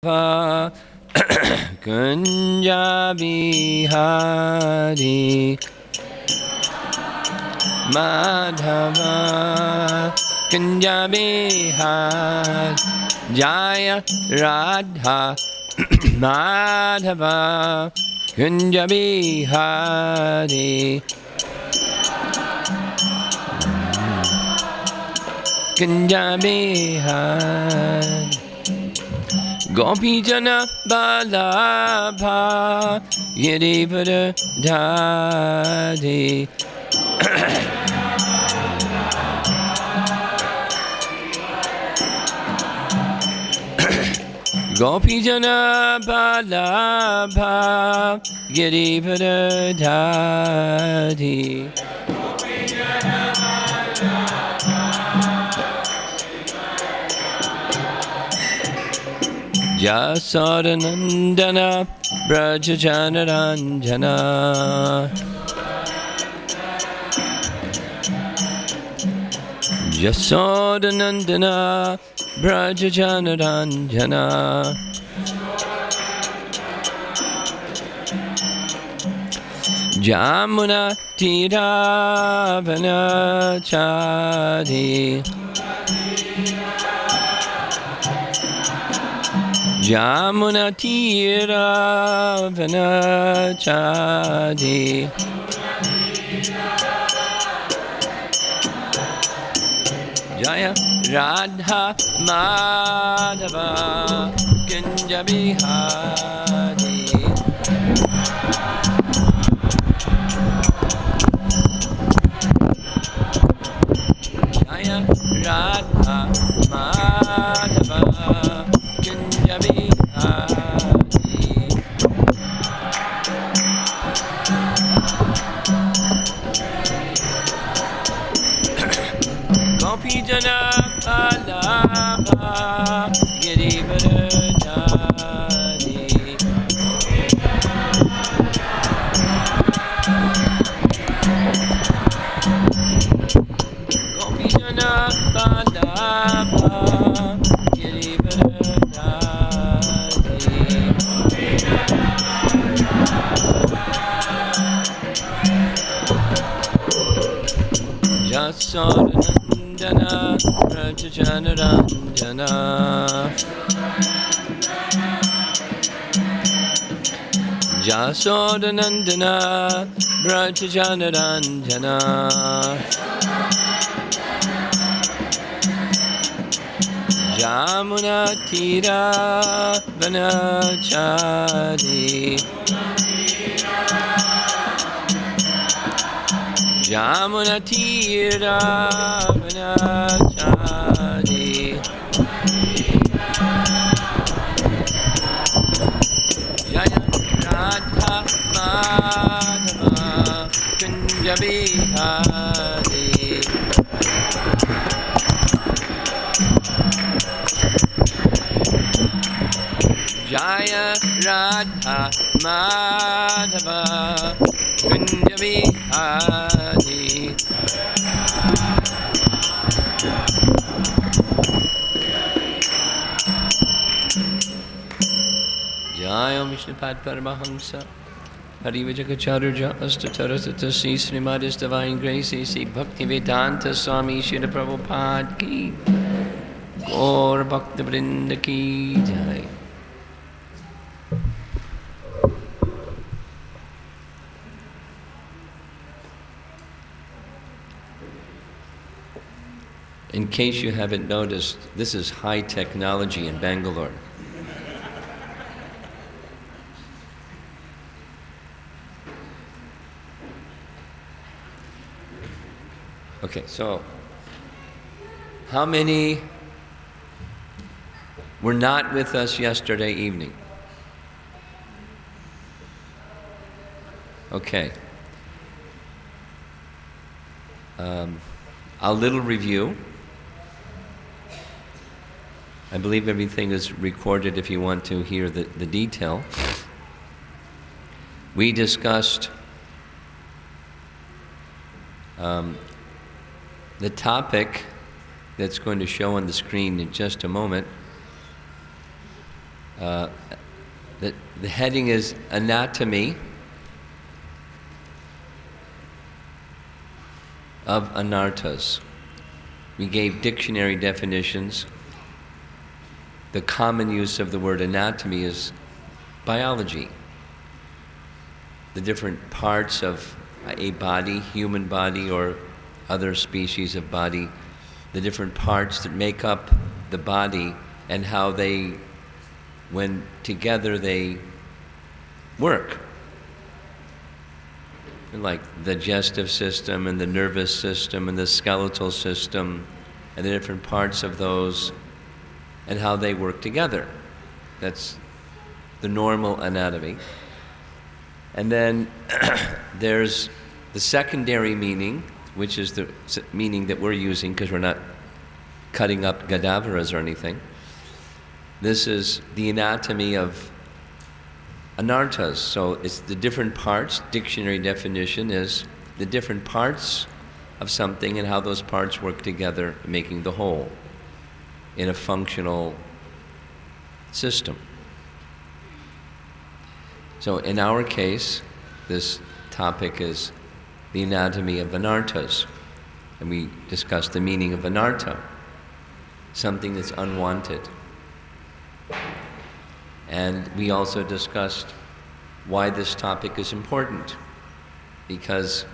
Kunja Bihari Madhava Kunja Bihari Jaya Radha Madhava Kunja Bihari Kunja Bihari Gopijana Balabha Giridhari Gopijana Balabha Giridhari Jasodanandana Brajajanaranjana Jasodanandana Brajajanaranjana Jamuna Tiravanachari Jamuna Tiravanachari Jaya Radha Madhava Kunja Bihari Jaya Radha Madhava Kunja Bihari Gopijana Balabha Giridhari Gopijana Balabha Giridhari Jasodanandana Brajajanaranjana Jasodanandana Brajajanaranjana Jamuna Tiravanachari Jamuna Tiravanachari Jaya Radha Madhava Kunja Bihari Jaya Radha Madhava Kunja Bihari Jaya Vishnupad Paramahamsa Parivajagacharya Astatarasatasi Srimadis Divine Grace A.C. Bhaktivedanta Swami Srila Prabhupada Ki Gaur Bhakta Vrinda Ki Jai. In case you haven't noticed, this is high technology in Bangalore. Okay, so how many were not with us yesterday evening? Okay. A little review. I believe everything is recorded if you want to hear the detail. We discussed the topic that's going to show on the screen in just a moment Uh, the heading is Anatomy of Anarthas. We gave dictionary definitions. The common use of the word anatomy is biology. The different parts of a body, human body or other species of body, the different parts that make up the body and how they, when together, they work. Like the digestive system and the nervous system and the skeletal system and the different parts of those and how they work together. That's the normal anatomy. And then there's the secondary meaning, which is the meaning that we're using because we're not cutting up Gadavaras or anything. This is the anatomy of Anarthas. So it's the different parts. Dictionary definition is the different parts of something and how those parts work together, making the whole in a functional system. So in our case, this topic is the anatomy of anarthas. And we discussed the meaning of anartha, something that's unwanted. And we also discussed why this topic is important, because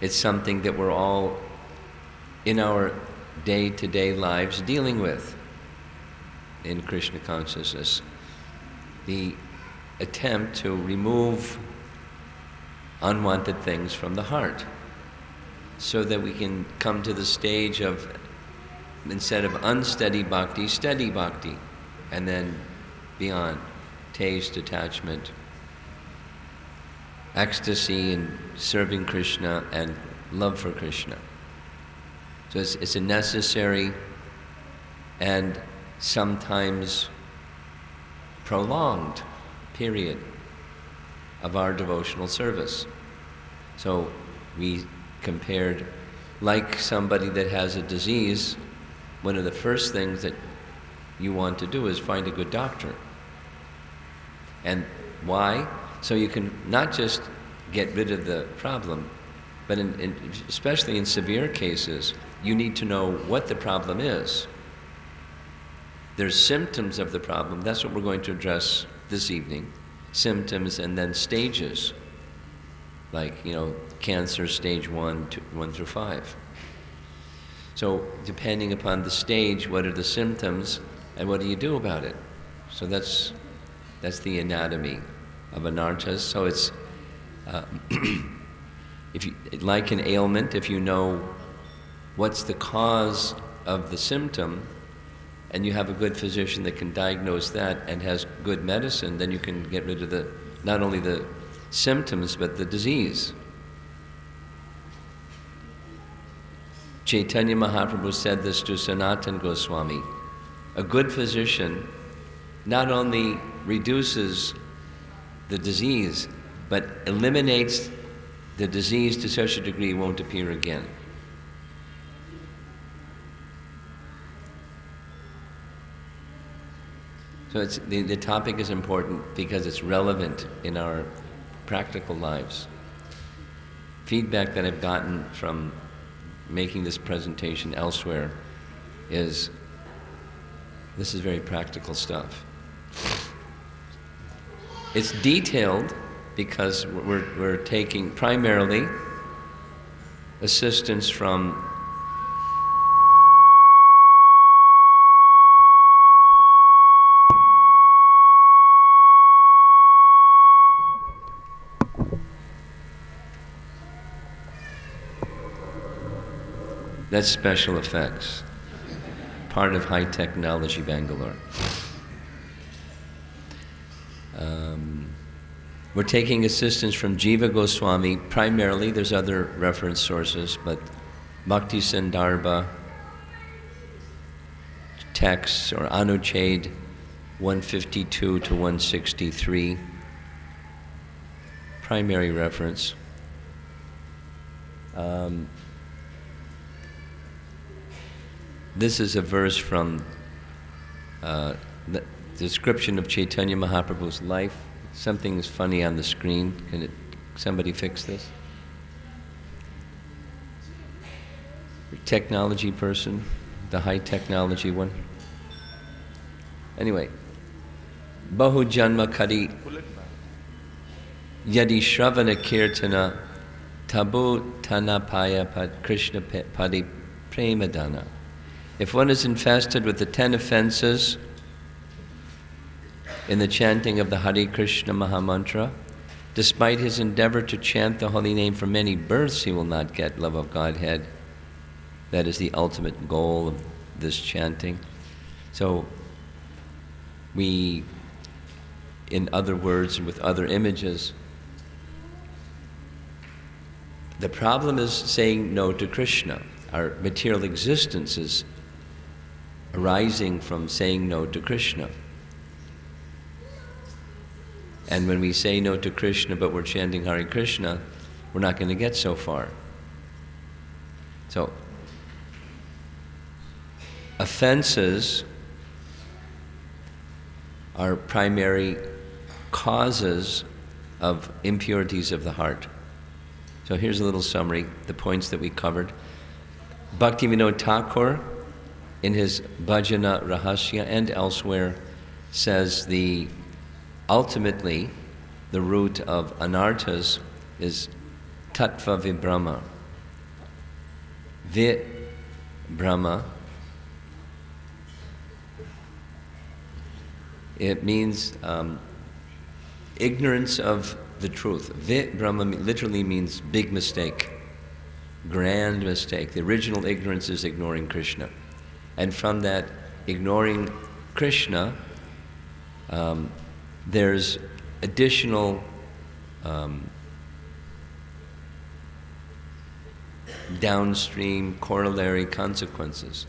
it's something that we're all in our day-to-day lives dealing with in Krishna consciousness. The attempt to remove unwanted things from the heart so that we can come to the stage of, instead of unsteady bhakti, steady bhakti, and then beyond, taste, attachment, ecstasy in serving Krishna and love for Krishna. So it's a necessary and sometimes prolonged period of our devotional service. So we compared, like somebody that has a disease, one of the first things that you want to do is find a good doctor. And why? So you can not just get rid of the problem, but especially in severe cases, you need to know what the problem is. There's symptoms of the problem. That's what we're going to address this evening. Symptoms and then stages, like, cancer stage 1 through 5. So depending upon the stage, what are the symptoms and what do you do about it? So that's the anatomy of anarthas. So it's if you, like an ailment, if you know what's the cause of the symptom, and you have a good physician that can diagnose that and has good medicine, then you can get rid of not only the symptoms, but the disease. Chaitanya Mahaprabhu said this to Sanatana Goswami. A good physician not only reduces the disease, but eliminates the disease to such a degree it won't appear again. So the topic is important because it's relevant in our practical lives. Feedback that I've gotten from making this presentation elsewhere is, this is very practical stuff. It's detailed because we're taking primarily assistance from that's special effects, part of high technology Bangalore. We're taking assistance from Jiva Goswami, primarily. There's other reference sources, but Bhakti Sandarbha texts, or Anuchhed 152 to 163, primary reference. This is a verse from description of Chaitanya Mahaprabhu's life. Something's funny on the screen. Can somebody fix this? Technology person, the high technology one. Anyway, Bahu Janma Kari Yadi Shravana Kirtana Tabu Tanapaya Pad Krishna Padi Premadana. If one is infested with the 10 offenses in the chanting of the Hare Krishna Mahamantra, despite his endeavor to chant the holy name for many births, he will not get love of Godhead. That is the ultimate goal of this chanting. So we, in other words and with other images, the problem is saying no to Krishna. Our material existence is arising from saying no to Krishna. And when we say no to Krishna but we're chanting Hare Krishna, we're not going to get so far. So, offenses are primary causes of impurities of the heart. So here's a little summary, the points that we covered. Bhaktivinoda Thakur, in his Bhajana Rahasya and elsewhere, says ultimately the root of anarthas is tattva vibrama. Vibrama, it means ignorance of the truth. Vibrama literally means big mistake, grand mistake. The original ignorance is ignoring Krishna. And from that ignoring Krishna, there's additional downstream corollary consequences.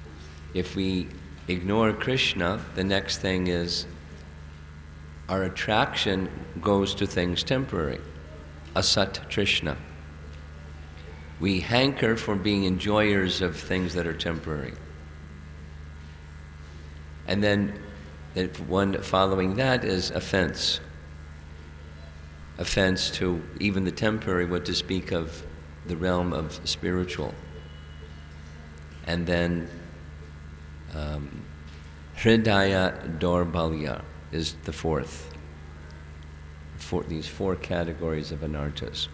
If we ignore Krishna, the next thing is our attraction goes to things temporary. Asat Trishna. We hanker for being enjoyers of things that are temporary. And then one following that is offense. Offense to even the temporary, what to speak of the realm of spiritual. And then Hridaya Dorbalya is the fourth. These four categories of anarthas.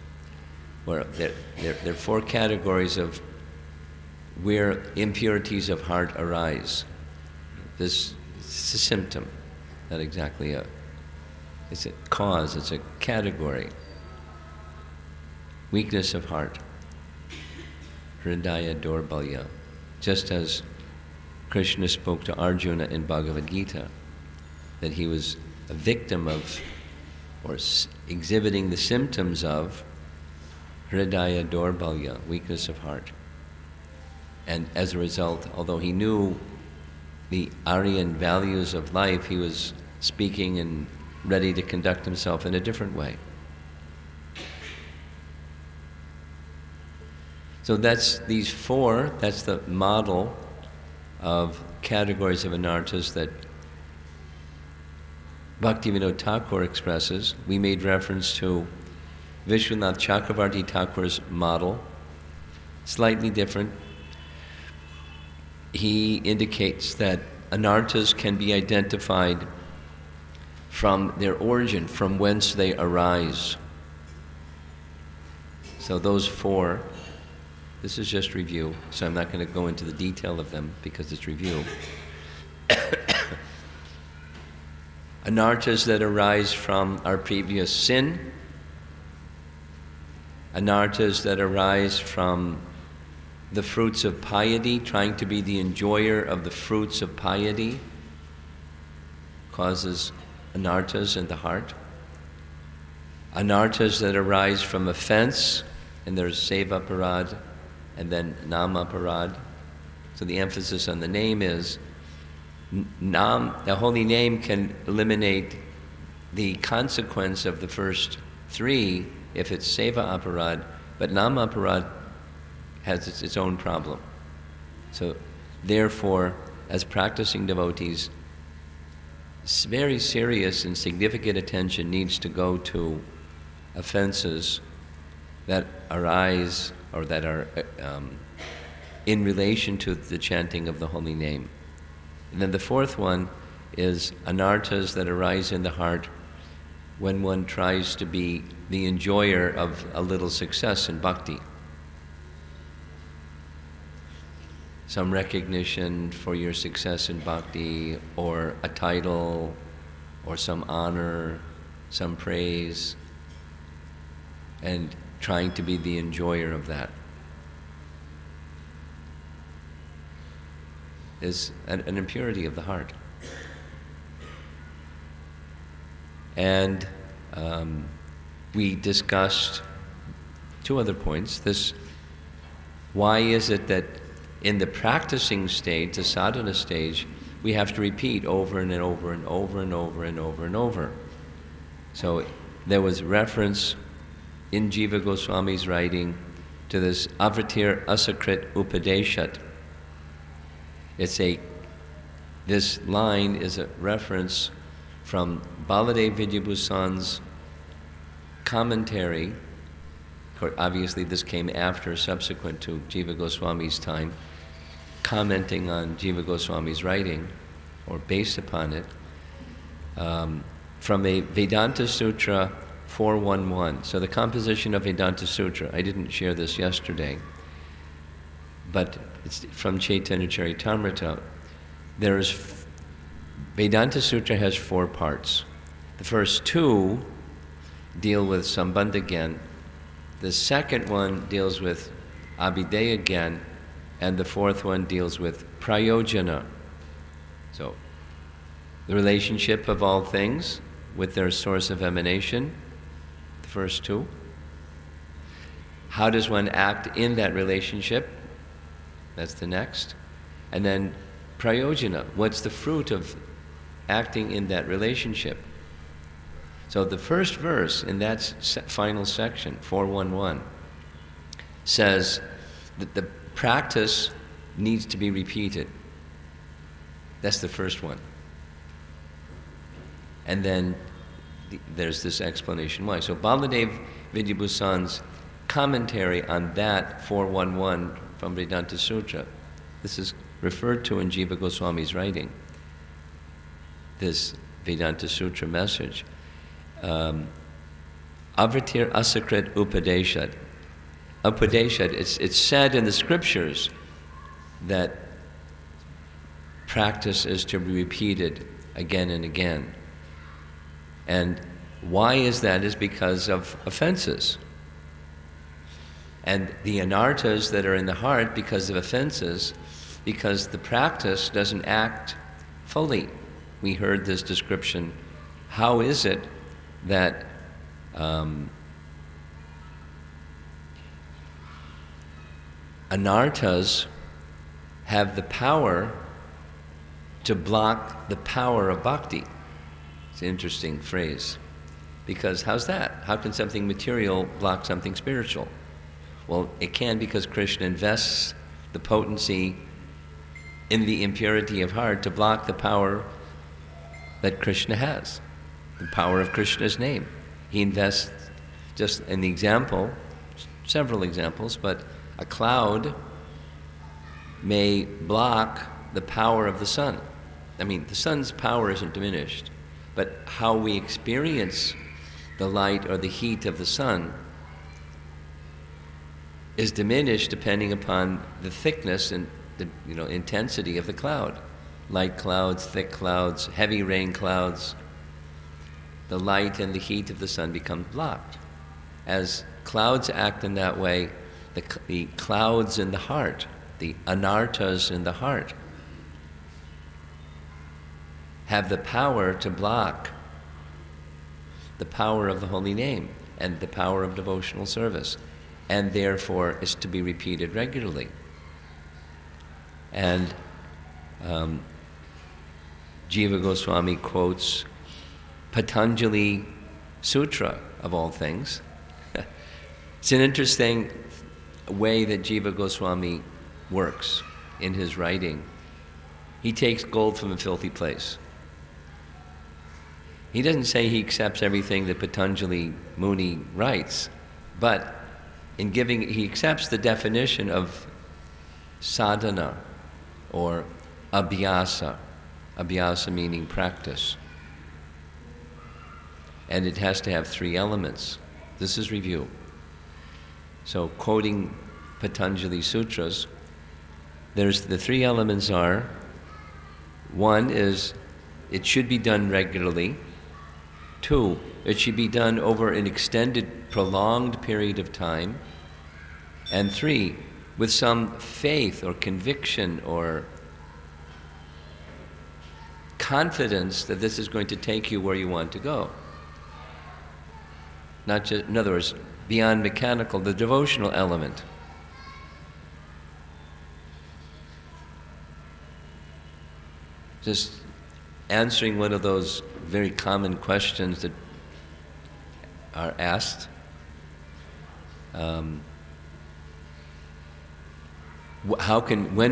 Where they're four categories of where impurities of heart arise. This is a symptom, not exactly it's a cause, it's a category. Weakness of heart. Hridaya Dorbalya. Just as Krishna spoke to Arjuna in Bhagavad Gita, that he was a victim of, or exhibiting the symptoms of, Hridaya Dorbalya, weakness of heart. And as a result, although he knew the Aryan values of life, he was speaking and ready to conduct himself in a different way. So that's these four, that's the model of categories of anarthas that Bhaktivinoda Thakur expresses. We made reference to Vishwanath Chakravarti Thakur's model, slightly different. He indicates that anarthas can be identified from their origin, from whence they arise. So those four, this is just review, so I'm not going to go into the detail of them because it's review. Anarthas that arise from our previous sin, anarthas that arise from the fruits of piety, trying to be the enjoyer of the fruits of piety, causes anarthas in the heart. Anarthas that arise from offense, and there's seva parad, and then nama parad. So the emphasis on the name is, the holy name can eliminate the consequence of the first three if it's seva aparad, but nama aparad has its own problem. So therefore, as practicing devotees, very serious and significant attention needs to go to offenses that arise or that are in relation to the chanting of the holy name. And then the fourth one is anarthas that arise in the heart when one tries to be the enjoyer of a little success in bhakti. Some recognition for your success in bhakti, or a title, or some honor, some praise, and trying to be the enjoyer of that is an impurity of the heart. And we discussed two other points. Why is it that in the practicing stage, the sadhana stage, we have to repeat over and over and over and over and over and over? So there was reference in Jiva Goswami's writing to this Avritir Asakrit Upadeshat. This line is a reference from Baladev Vidyabhusan's commentary. Obviously this came after, subsequent to Jiva Goswami's time, commenting on Jiva Goswami's writing, or based upon it, from a Vedanta Sutra 411. So the composition of Vedanta Sutra, I didn't share this yesterday, but it's from Chaitanya Charitamrita. Vedanta Sutra has 4 parts. The first 2 deal with Sambandha Gyan. The second one deals with Abhideya Gyan, and the fourth one deals with Prayojana. So, the relationship of all things with their source of emanation, the first 2. How does one act in that relationship? That's the next. And then Prayojana, what's the fruit of acting in that relationship? So the first verse in that final section, 411, says that the practice needs to be repeated. That's the first one. And then there's this explanation why. So Baladev Vidyabhusan's commentary on that 411 from Vedanta Sutra, this is referred to in Jiva Goswami's writing, this Vedanta Sutra message. Avritir Asakrit Upadeshat. Upadeshat, it's said in the scriptures that practice is to be repeated again and again. And why is that? Is because of offenses. And the anarthas that are in the heart because of offenses, because the practice doesn't act fully. We heard this description. How is it that anarthas have the power to block the power of bhakti? It's an interesting phrase. Because how's that? How can something material block something spiritual? Well, it can, because Krishna invests the potency in the impurity of heart to block the power that Krishna has, the power of Krishna's name. He invests, just in the example, several examples, but a cloud may block the power of the sun. I mean, the sun's power isn't diminished, but how we experience the light or the heat of the sun is diminished depending upon the thickness and the intensity of the cloud. Light clouds, thick clouds, heavy rain clouds. The light and the heat of the sun become blocked. As clouds act in that way, the clouds in the heart, the anarthas in the heart, have the power to block the power of the holy name and the power of devotional service, and therefore is to be repeated regularly. And Jiva Goswami quotes Patanjali Sutra, of all things. It's an interesting way that Jiva Goswami works in his writing. He takes gold from a filthy place. he doesn't say he accepts everything that Patanjali Muni writes, but in giving, he accepts the definition of sadhana or abhyasa, abhyasa meaning practice. And it has to have 3 elements. This is review. So quoting Patanjali Sutras, there's the 3 elements are, 1 is it should be done regularly. 2, it should be done over an extended, prolonged period of time. And 3, with some faith or conviction or confidence that this is going to take you where you want to go. Not just, in other words, beyond mechanical, the devotional element. Just answering one of those very common questions that are asked. When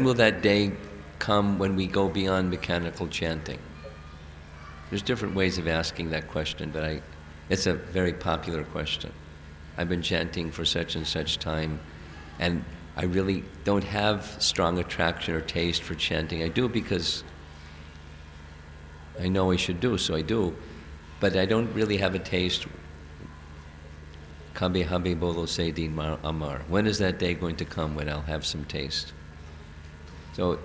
will that day come when we go beyond mechanical chanting? There's different ways of asking that question, but it's a very popular question. I've been chanting for such and such time, and I really don't have strong attraction or taste for chanting. I do because I know I should do, so I do, but I don't really have a taste. Kabe habe bolo se din mar amar. When is that day going to come when I'll have some taste? So,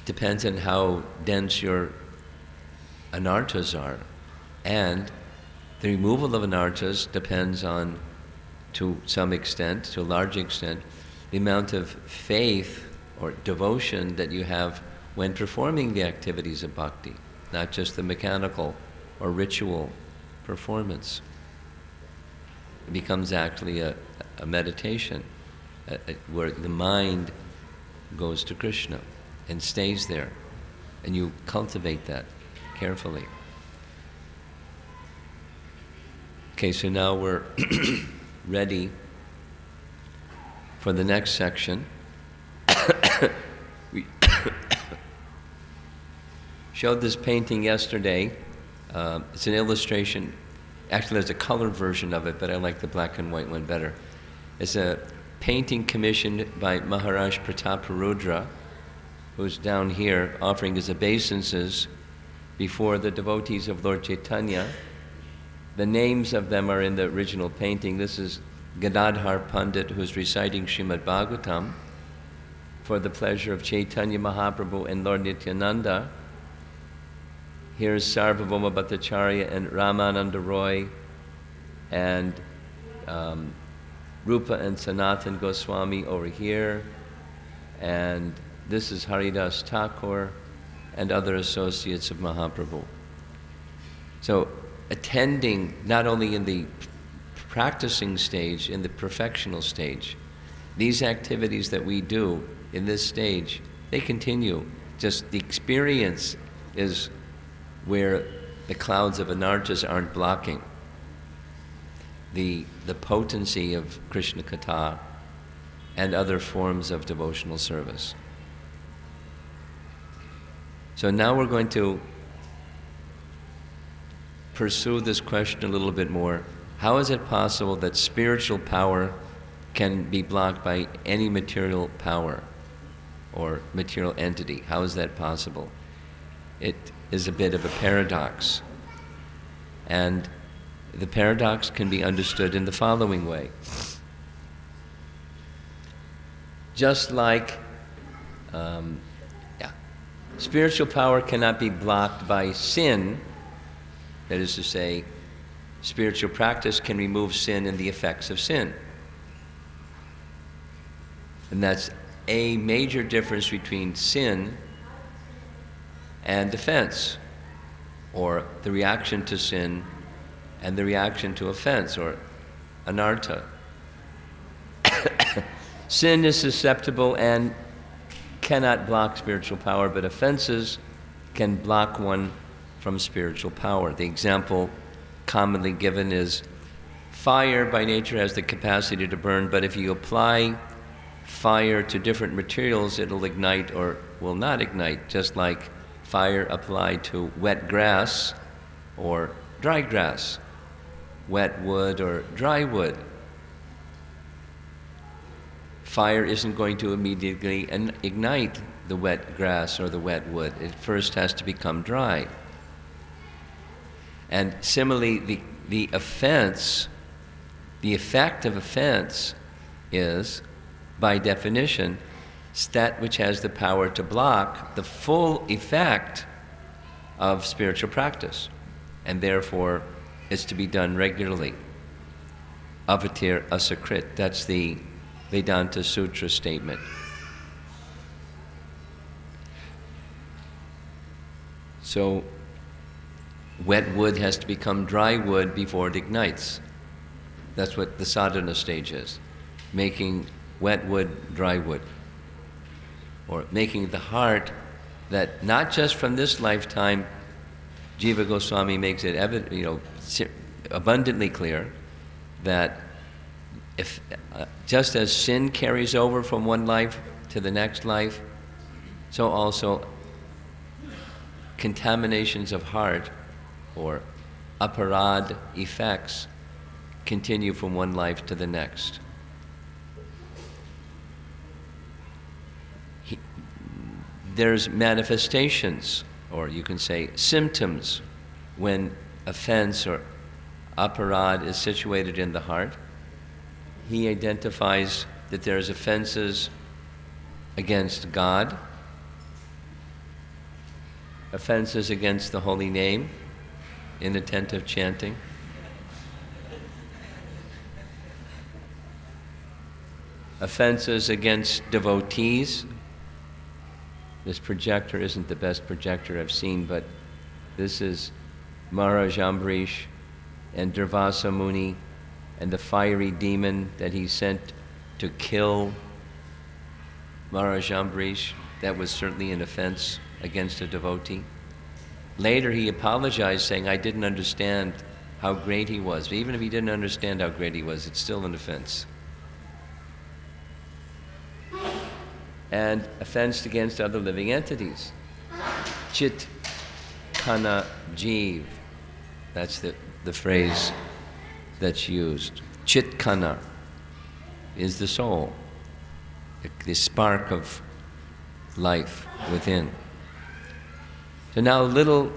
depends on how dense your anarthas are. And the removal of anarthas depends on, to some extent, to a large extent, the amount of faith or devotion that you have when performing the activities of bhakti, not just the mechanical or ritual performance. It becomes actually a meditation where the mind goes to Krishna and stays there, and you cultivate that carefully. Okay, so now we're ready for the next section. We showed this painting yesterday. It's an illustration. Actually, there's a colored version of it, but I like the black and white one better. It's a painting commissioned by Maharaj Prataparudra, who's down here offering his obeisances before the devotees of Lord Chaitanya. The names of them are in the original painting. This is Gadadhar Pandit, who's reciting Srimad Bhagavatam for the pleasure of Chaitanya Mahaprabhu and Lord Nityananda. Here's Sarvabhauma Bhattacharya and Ramananda Roy and Rupa and Sanatan Goswami over here. And this is Haridas Thakur and other associates of Mahaprabhu. So attending not only in the practicing stage, in the perfectional stage, these activities that we do in this stage, they continue. Just the experience is where the clouds of anarthas aren't blocking the potency of Krishna Katha and other forms of devotional service. So now we're going to pursue this question a little bit more. How is it possible that spiritual power can be blocked by any material power or material entity? How is that possible? It is a bit of a paradox. And the paradox can be understood in the following way. Just like spiritual power cannot be blocked by sin, that is to say, spiritual practice can remove sin and the effects of sin. And that's a major difference between sin and offense, or the reaction to sin and the reaction to offense, or anartha. Sin is susceptible and cannot block spiritual power, but offenses can block one from spiritual power. The example commonly given is fire by nature has the capacity to burn, but if you apply fire to different materials, it'll ignite or will not ignite, just like fire applied to wet grass or dry grass, wet wood or dry wood. Fire isn't going to immediately ignite the wet grass or the wet wood. It first has to become dry. And similarly, the offense, the effect of offense is, by definition, that which has the power to block the full effect of spiritual practice. And therefore, it's to be done regularly. Avatir asakrit, that's the Vedanta Sutra statement. So, wet wood has to become dry wood before it ignites. That's what the sadhana stage is. Making wet wood dry wood. Or making the heart that not just from this lifetime, Jiva Goswami makes it abundantly clear that if just as sin carries over from one life to the next life, so also contaminations of heart or aparad effects continue from one life to the next. There's manifestations, or you can say symptoms, when offense or aparad is situated in the heart. He identifies that there's offenses against God, offenses against the holy name, inattentive chanting, offenses against devotees. This projector isn't the best projector I've seen, but this is Maharaj Ambarish and Durvasa Muni and the fiery demon that he sent to kill Maharaj Ambarish. That was certainly an offense against a devotee. Later he apologized, saying, I didn't understand how great he was. But even if he didn't understand how great he was, it's still an offense. And offense against other living entities. Chit kana jeev. That's the phrase that's used. Chit kana is the soul, the spark of life within. So now a little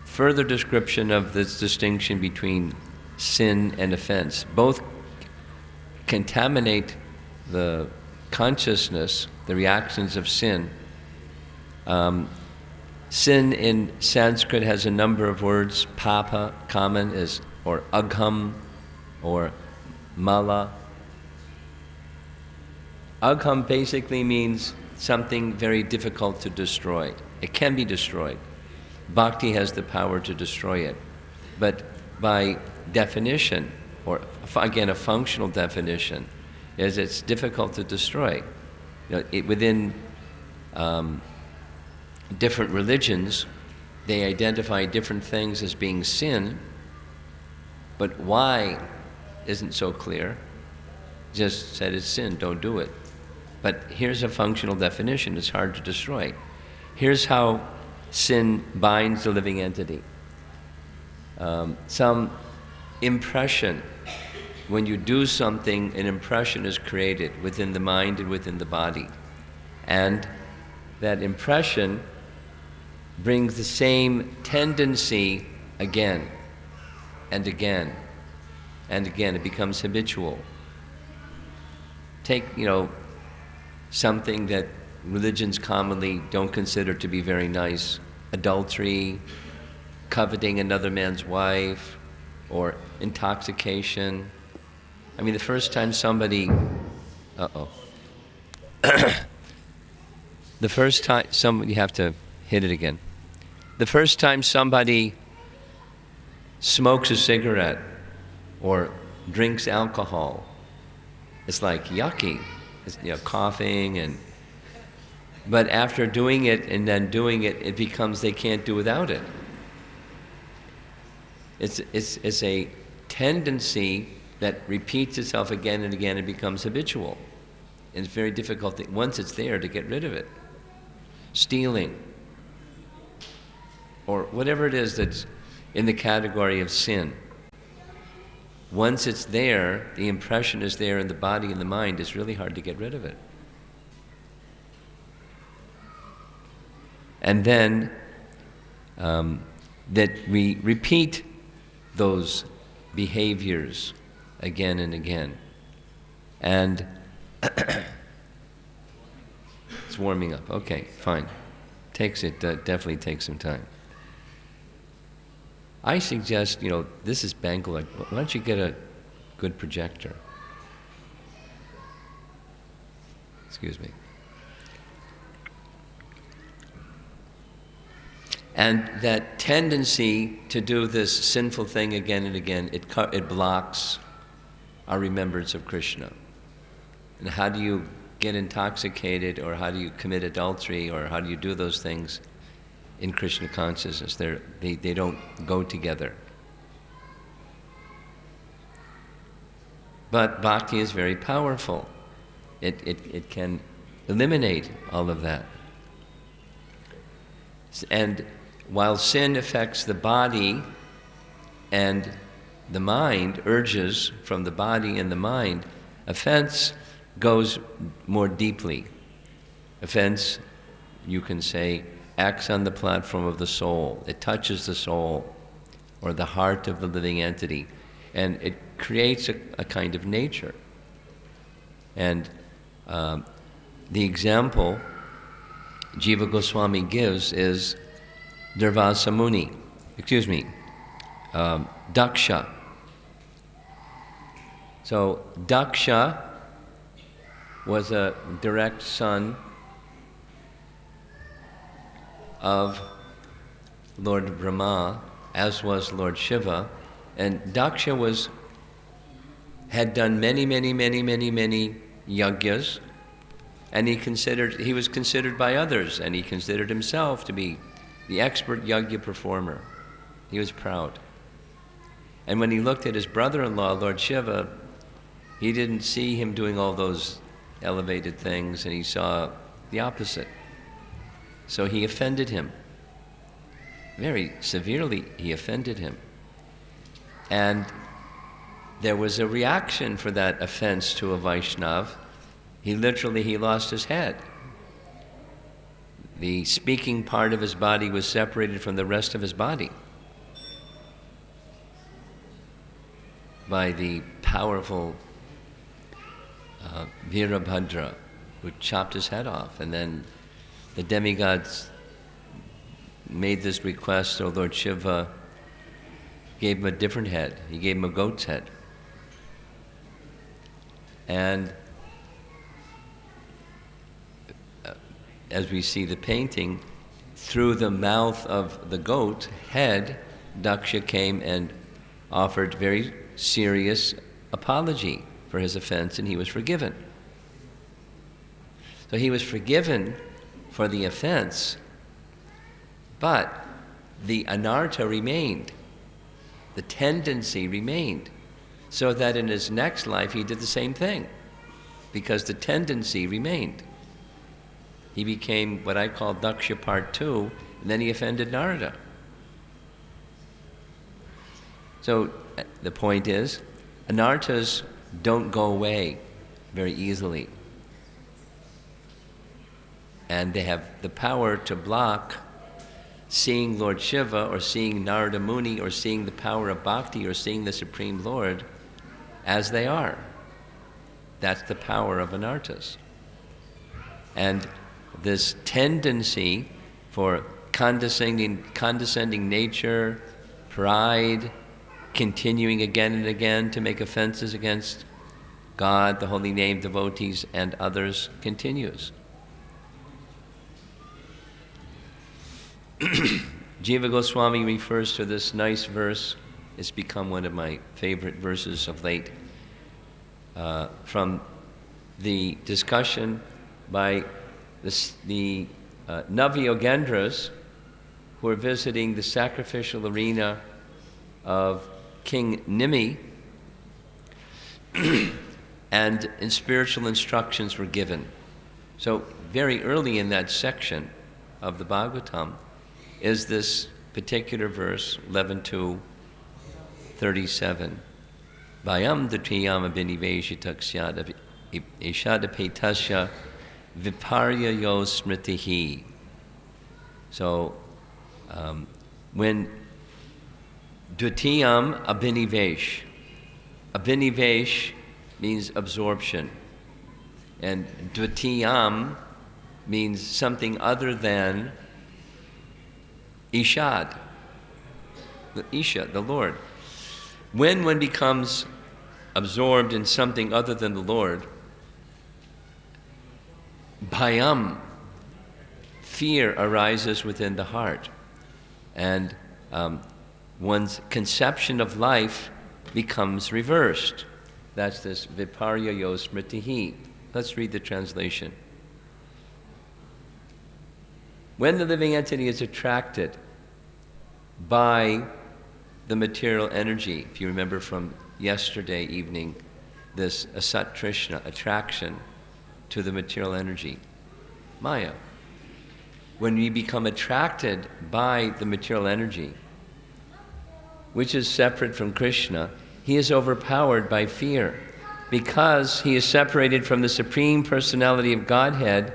further description of this distinction between sin and offense. Both contaminate the consciousness, the reactions of sin. Sin in Sanskrit has a number of words. Papa, common, is, or agham, or mala. Agham basically means something very difficult to destroy. It can be destroyed. Bhakti has the power to destroy it. But by definition, or again a functional definition, is it's difficult to destroy. Within different religions, they identify different things as being sin, but why isn't so clear. Just said it's sin, don't do it. But here's a functional definition, it's hard to destroy. Here's how sin binds the living entity. Some impression. When you do something, an impression is created within the mind and within the body. And that impression brings the same tendency again and again and again. It becomes habitual. Take, something that religions commonly don't consider to be very nice. Adultery, coveting another man's wife, or intoxication. I mean, the first time somebody... The first time... You have to hit it again. The first time somebody smokes a cigarette or drinks alcohol, it's like yucky. It's, coughing and... But after doing it and then doing it, it becomes they can't do without it. It's a tendency that repeats itself again and again and becomes habitual. And it's very difficult, once it's there, to get rid of it. Stealing. or whatever it is that's in the category of sin. Once it's there, the impression is there in the body and the mind, it's really hard to get rid of it. And then that we repeat those behaviors again and again. And it's warming up. Okay, fine. Definitely takes some time. I suggest, this is Bangalore. Why don't you get a good projector? Excuse me. And that tendency to do this sinful thing again and again, it blocks our remembrance of Krishna. And how do you get intoxicated, or how do you commit adultery, or how do you do those things in Krishna consciousness? They don't go together. But bhakti is very powerful. It can eliminate all of that. And while sin affects the body and the mind, urges from the body and the mind, offense goes more deeply. Offense, you can say, acts on the platform of the soul. It touches the soul or the heart of the living entity, and it creates a kind of nature. And the example Jiva Goswami gives is Durvasa Muni, Daksha. So Daksha was a direct son of Lord Brahma, as was Lord Shiva, and Daksha had done many yagyas, and he was considered by others, and he considered himself to be the expert yagya performer. He was proud. And when he looked at his brother-in-law, Lord Shiva, he didn't see him doing all those elevated things, and he saw the opposite. So he offended him. Very severely, he offended him. And there was a reaction for that offense to a Vaishnav. He lost his head. The speaking part of his body was separated from the rest of his body by the powerful Virabhadra, who chopped his head off. And then the demigods made this request, so Lord Shiva gave him a different head. He gave him a goat's head. And as we see the painting, through the mouth of the goat head, Daksha came and offered very serious apology for his offense, and he was forgiven. So he was forgiven for the offense, but the anartha remained. The tendency remained, so that in his next life he did the same thing, because the tendency remained. He became what I call Daksha Part 2, and then he offended Narada. So the point is, anarthas don't go away very easily. And they have the power to block seeing Lord Shiva, or seeing Narada Muni, or seeing the power of bhakti, or seeing the Supreme Lord as they are. That's the power of anarthas. And this tendency for condescending nature, pride, continuing again and again to make offenses against God, the holy name, devotees, and others continues. Jiva Goswami refers to this nice verse. It's become one of my favorite verses of late, from the discussion by the Navyogendras, who are visiting the sacrificial arena of King Nimi, and spiritual instructions were given. So very early in that section of the Bhagavatam is this particular verse, 11:2:37. Vayam dutiyam abhiniveshitaksya eshadapetasya viparya yo smritihi. So, when dutiyam abhinivesh means absorption, and dutiyam means something other than Ishad, the Lord. When one becomes absorbed in something other than the Lord, bhayam, fear arises within the heart, and one's conception of life becomes reversed. That's this viparya yo smritihi. Let's read the translation. When the living entity is attracted by the material energy, if you remember from yesterday evening, this asat trishna, attraction to the material energy, maya. When we become attracted by the material energy, which is separate from Krishna, he is overpowered by fear. Because he is separated from the Supreme Personality of Godhead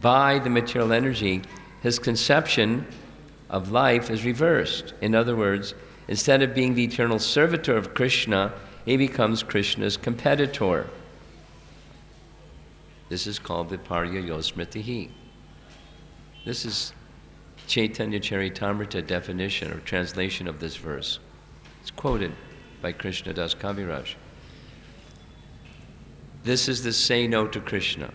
by the material energy, his conception of life is reversed. In other words, instead of being the eternal servitor of Krishna, he becomes Krishna's competitor. This is called Viparya Yo Smritihi. This is Chaitanya Charitamrita definition or translation of this verse. It's quoted by Krishna Das Kaviraj. This is the say no to Krishna.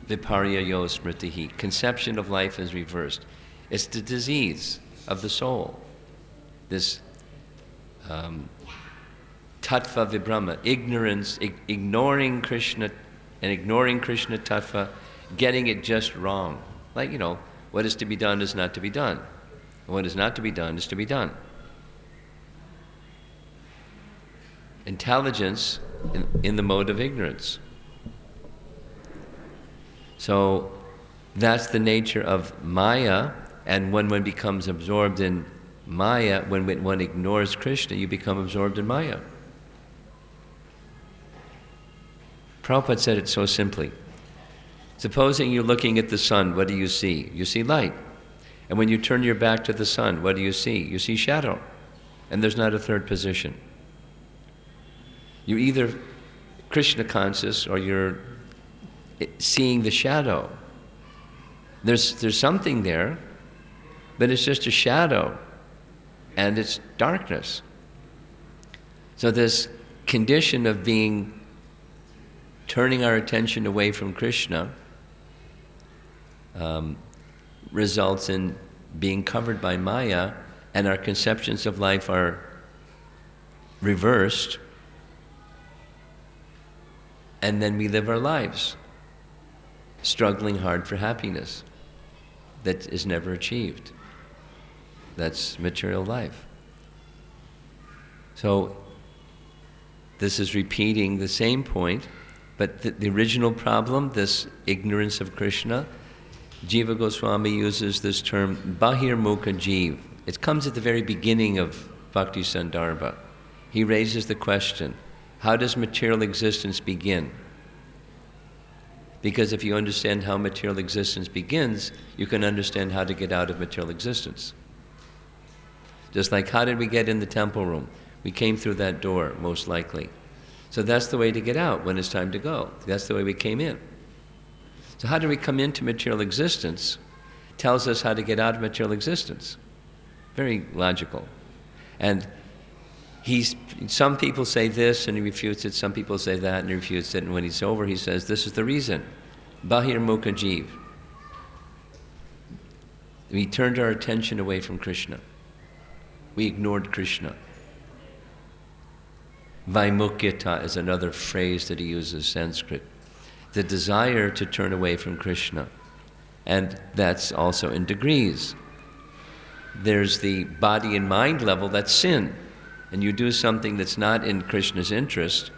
Viparya Yo Smritihi. Conception of life is reversed. It's the disease of the soul. This tattva vibrama, ignorance, ignoring Krishna and ignoring Krishna tattva, getting it just wrong. Like, what is to be done is not to be done. What is not to be done is to be done. Intelligence in the mode of ignorance. So that's the nature of Maya, and when one becomes absorbed in Maya, when one ignores Krishna, you become absorbed in Maya. Prabhupada said it so simply. Supposing you're looking at the sun, what do you see? You see light. And when you turn your back to the sun, what do you see? You see shadow. And there's not a third position. You're either Krishna conscious or you're seeing the shadow. There's something there, but it's just a shadow, and it's darkness. So this condition of turning our attention away from Krishna results in being covered by Maya, and our conceptions of life are reversed, and then we live our lives struggling hard for happiness that is never achieved. That's material life. So this is repeating the same point, but the original problem, this ignorance of Krishna, Jiva Goswami uses this term Bahirmukha Jeev. It comes at the very beginning of Bhakti Sandarbha. He raises the question, how does material existence begin? Because if you understand how material existence begins, you can understand how to get out of material existence. Just like, how did we get in the temple room? We came through that door, most likely. So that's the way to get out when it's time to go. That's the way we came in. So how do we come into material existence? Tells us how to get out of material existence. Very logical. And some people say this and he refutes it, some people say that and he refutes it, and when he's over he says, this is the reason. Bahirmukha Jeev. We turned our attention away from Krishna. We ignored Krishna. Vaimukyata is another phrase that he uses, Sanskrit. The desire to turn away from Krishna. And that's also in degrees. There's the body and mind level, that's sin. And you do something that's not in Krishna's interest,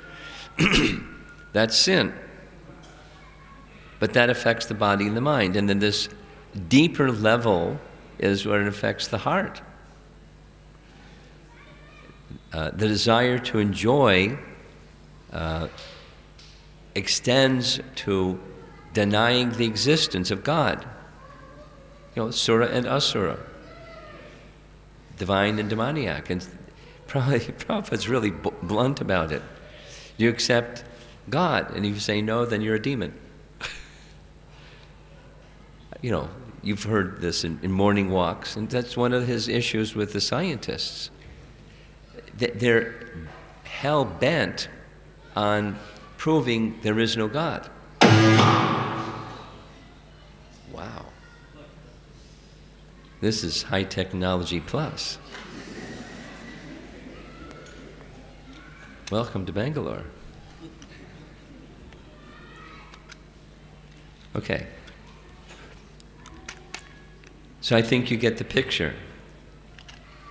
that's sin. But that affects the body and the mind. And then this deeper level is where it affects the heart. the desire to enjoy extends to denying the existence of God. Sura and asura, divine and demoniac. And Prabhupada's really blunt about it. You accept God, and if you say no, then you're a demon. You've heard this in morning walks, and that's one of his issues with the scientists. They're hell-bent on proving there is no God. Wow. This is high technology plus. Welcome to Bangalore. Okay. So I think you get the picture.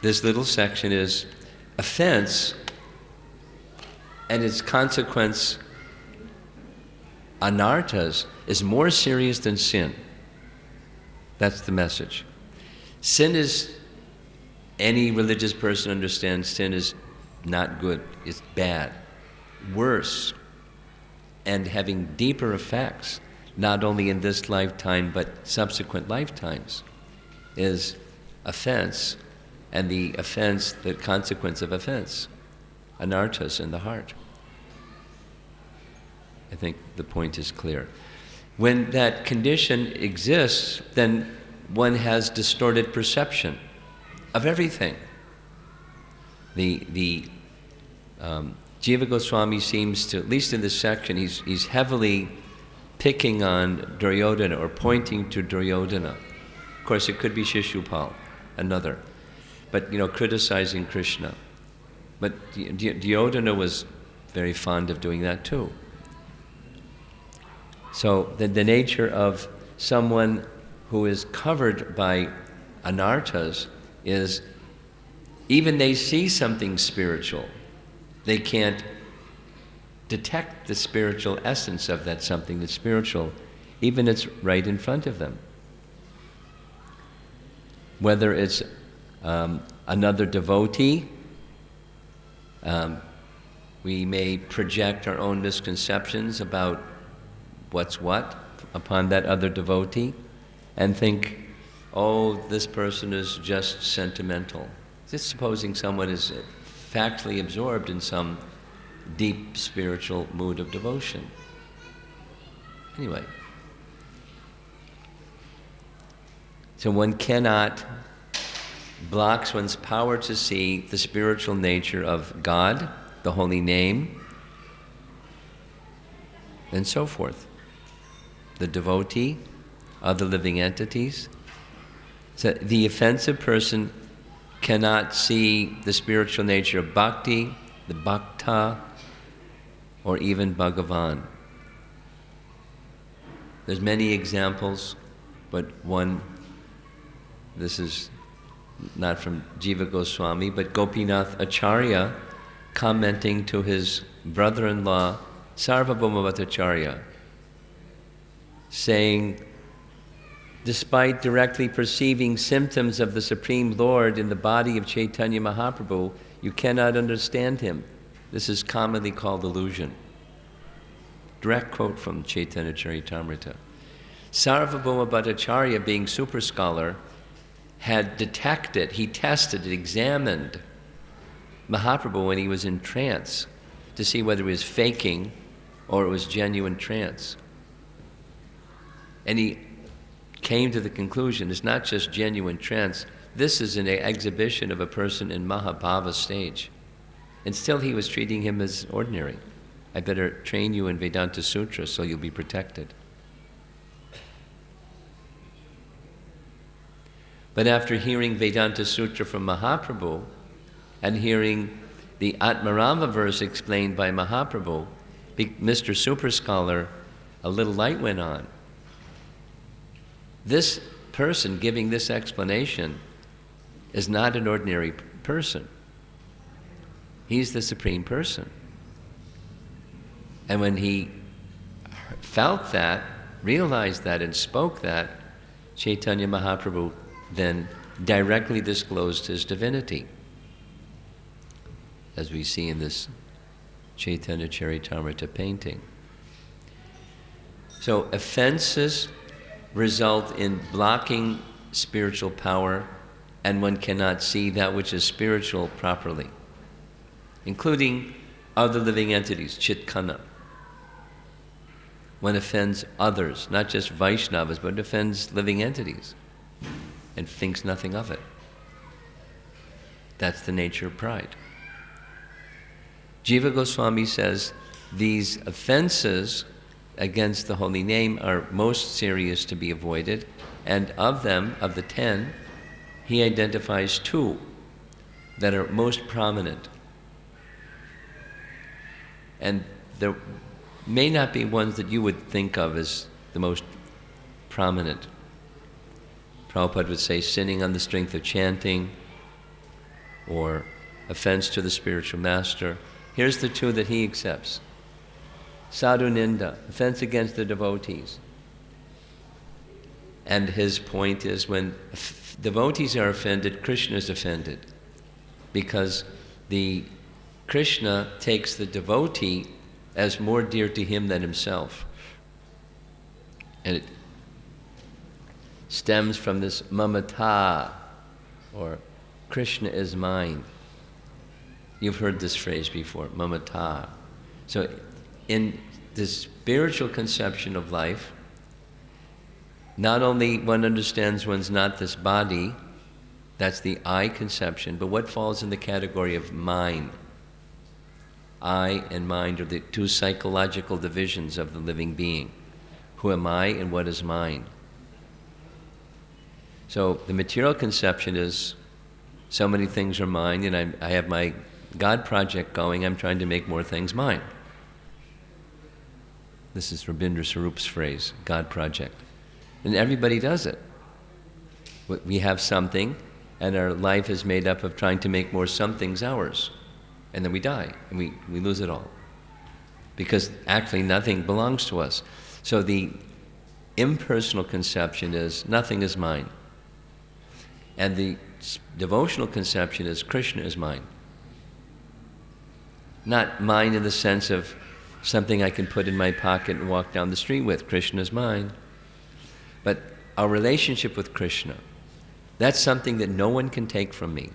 This little section is offense and its consequence, anarthas, is more serious than sin. That's the message. Sin is, any religious person understands, sin is not good, it's bad, worse, and having deeper effects, not only in this lifetime but subsequent lifetimes, is offense, and the offense, the consequence of offense, anarthas in the heart. I think the point is clear. When that condition exists, then one has distorted perception of everything. The Jiva Goswami seems to, at least in this section, he's heavily picking on Duryodhana or pointing to Duryodhana. Of course, it could be Shishupal, another, but criticizing Krishna. But Duryodhana was very fond of doing that too. So the nature of someone who is covered by anarthas is, even they see something spiritual, they can't detect the spiritual essence of that something that's spiritual, even it's right in front of them. Whether it's another devotee, we may project our own misconceptions about what's what upon that other devotee and think, oh, this person is just sentimental. Just supposing someone is factually absorbed in some deep spiritual mood of devotion. Anyway, so one cannot, blocks one's power to see the spiritual nature of God, the holy name, and so forth. The devotee, other living entities. So the offensive person cannot see the spiritual nature of bhakti, the bhakta, or even Bhagavan. There's many examples, but one, this is not from Jiva Goswami, but Gopinath Acharya commenting to his brother-in-law, Sarvabhauma Bhattacharya, saying, despite directly perceiving symptoms of the Supreme Lord in the body of Chaitanya Mahaprabhu, you cannot understand him. This is commonly called illusion. Direct quote from Chaitanya Charitamrita. Sarvabhauma Bhattacharya, being super scholar, had detected, he tested, examined Mahaprabhu when he was in trance to see whether he was faking or it was genuine trance. And he came to the conclusion it's not just genuine trance, this is an exhibition of a person in Mahabhava stage. And still he was treating him as ordinary. I better train you in Vedanta Sutra so you'll be protected. But after hearing Vedanta Sutra from Mahaprabhu and hearing the Atmarama verse explained by Mahaprabhu, Mr. Super Scholar, a little light went on. This person giving this explanation is not an ordinary person. He's the Supreme Person. And when he felt that, realized that, and spoke that, Chaitanya Mahaprabhu then directly disclosed his divinity. as we see in this Chaitanya Charitamrita painting. So offenses result in blocking spiritual power, and one cannot see that which is spiritual properly, including other living entities, chitkana. One offends others, not just Vaishnavas, but offends living entities and thinks nothing of it. That's the nature of pride. Jiva Goswami says these offenses against the holy name are most serious to be avoided, and of them, of the 10, he identifies 2 that are most prominent. And there may not be ones that you would think of as the most prominent. Prabhupada would say sinning on the strength of chanting, or offense to the spiritual master. Here's the 2 that he accepts. Sadhu Ninda, offense against the devotees. And his point is, when devotees are offended, Krishna is offended. Because the Krishna takes the devotee as more dear to him than himself. And it stems from this mamata, or Krishna is mine. You've heard this phrase before, mamata. So in the spiritual conception of life, not only one understands one's not this body, that's the I conception, but what falls in the category of mine? I and mind are the 2 psychological divisions of the living being. Who am I and what is mine? So the material conception is, so many things are mine, and I have my God project going, I'm trying to make more things mine. This is Rabindra Sarup's phrase, God project. And everybody does it. We have something, and our life is made up of trying to make more somethings ours. And then we die, and we lose it all. Because actually nothing belongs to us. So the impersonal conception is, nothing is mine. And the devotional conception is, Krishna is mine. Not mine in the sense of something I can put in my pocket and walk down the street with. Krishna is mine. But our relationship with Krishna, that's something that no one can take from me.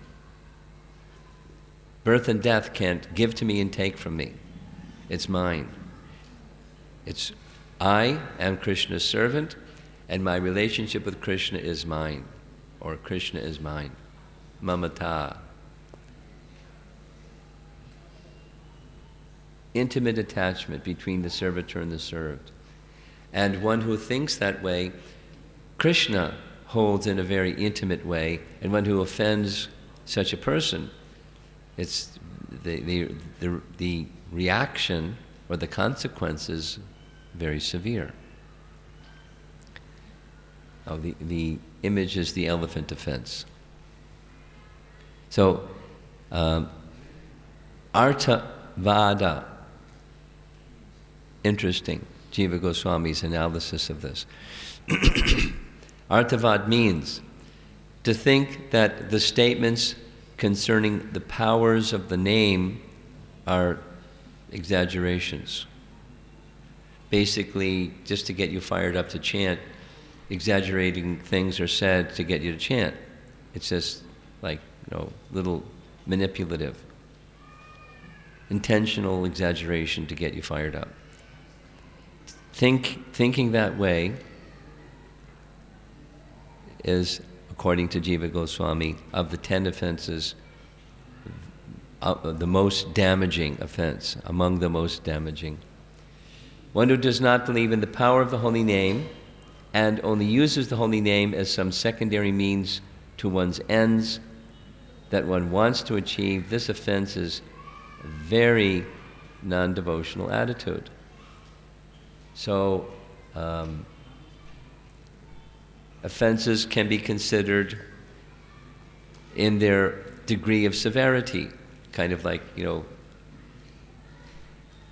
Birth and death can't give to me and take from me. It's mine. It's, I am Krishna's servant, and my relationship with Krishna is mine, or Krishna is mine. Mamata. Intimate attachment between the servitor and the served. And one who thinks that way, Krishna holds in a very intimate way, and one who offends such a person, it's the reaction or the consequences very severe. Oh, the image is the elephant offense. So, Arthavada, interesting, Jiva Goswami's analysis of this. Arthavad means to think that the statements concerning the powers of the name are exaggerations. Basically, just to get you fired up to chant, exaggerating things are said to get you to chant. It's just like, little manipulative, intentional exaggeration to get you fired up. Thinking that way is, according to Jiva Goswami, of the 10 offenses, the most damaging offense, among the most damaging. One who does not believe in the power of the holy name and only uses the holy name as some secondary means to one's ends that one wants to achieve, this offense is a very non-devotional attitude. So, offenses can be considered in their degree of severity, kind of like,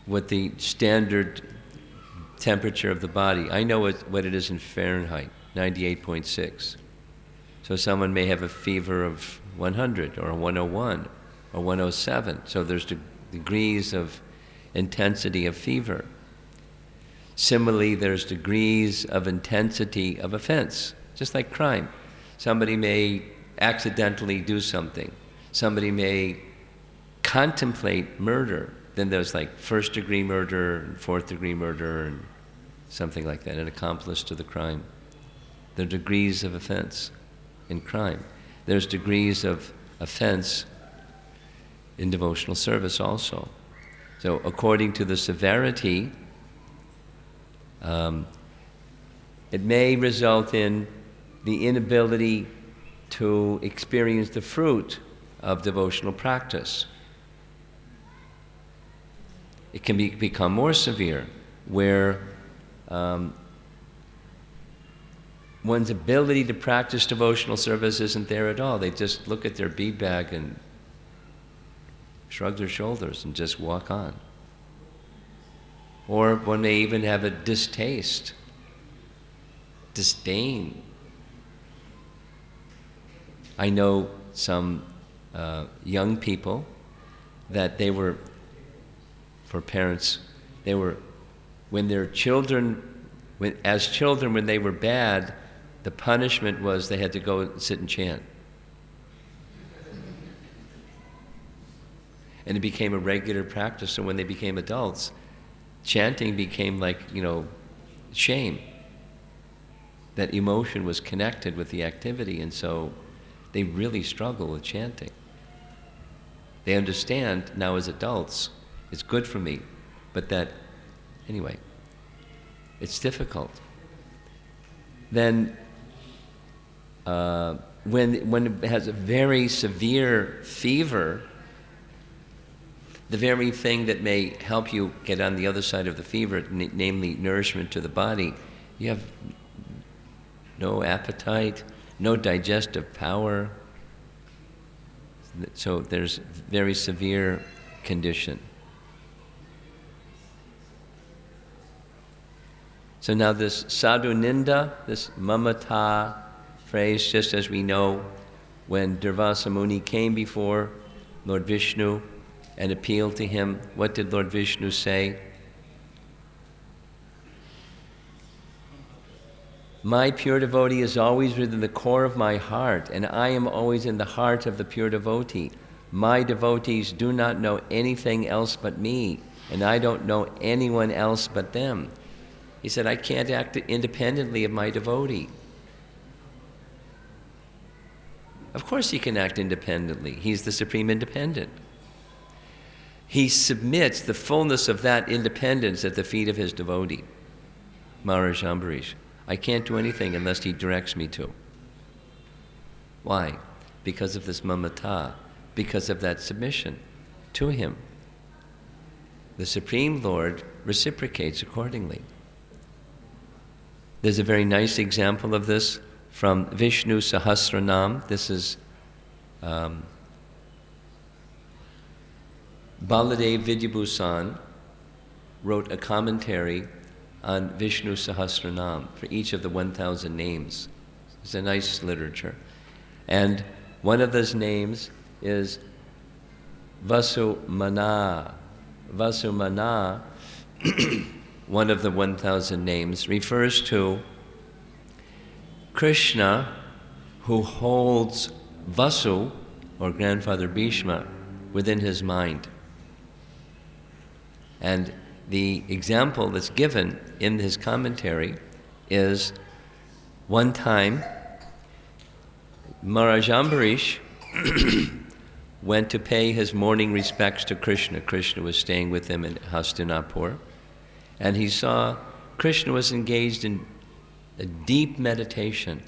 what the standard temperature of the body. I know what it is in Fahrenheit, 98.6. So someone may have a fever of 100 or 101, or 107. So there's degrees of intensity of fever. Similarly, there's degrees of intensity of offense, just like crime. Somebody may accidentally do something. Somebody may contemplate murder. Then there's like first-degree murder, and fourth-degree murder, and something like that, an accomplice to the crime. There are degrees of offense in crime. There's degrees of offense in devotional service also. So according to the severity, it may result in the inability to experience the fruit of devotional practice. It can become more severe, where one's ability to practice devotional service isn't there at all. They just look at their bead bag and shrug their shoulders and just walk on. Or one may even have a distaste, disdain. I know some young people that they were, for parents, they were, when their children, as children, when they were bad, the punishment was they had to go sit and chant. And it became a regular practice, so when they became adults, chanting became like, shame. That emotion was connected with the activity, and so they really struggle with chanting. They understand now as adults, it's good for me, but anyway, it's difficult. Then, when it has a very severe fever, the very thing that may help you get on the other side of the fever, namely nourishment to the body, you have no appetite, no digestive power. So there's very severe condition. So now this sadhu ninda, this mamata phrase, just as we know when Durvasa Muni came before Lord Vishnu and appealed to him, what did Lord Vishnu say? My pure devotee is always within the core of my heart, and I am always in the heart of the pure devotee. My devotees do not know anything else but me, and I don't know anyone else but them. He said, I can't act independently of my devotee. Of course he can act independently. He's the supreme independent. He submits the fullness of that independence at the feet of his devotee, Maharaj Ambarish. I can't do anything unless he directs me to. Why? Because of this mamata, because of that submission to him. The Supreme Lord reciprocates accordingly. There's a very nice example of this from Vishnu Sahasranam. This is Baladev Vidyabhusan wrote a commentary on Vishnu Sahasranam for each of the 1,000 names. It's a nice literature. And one of those names is Vasumana. Vasumana, one of the 1,000 names, refers to Krishna who holds Vasu, or grandfather Bhishma, within his mind. And the example that's given in his commentary is one time Maharaj Ambarish went to pay his morning respects to Krishna. Krishna was staying with him in Hastinapur, and he saw Krishna was engaged in a deep meditation.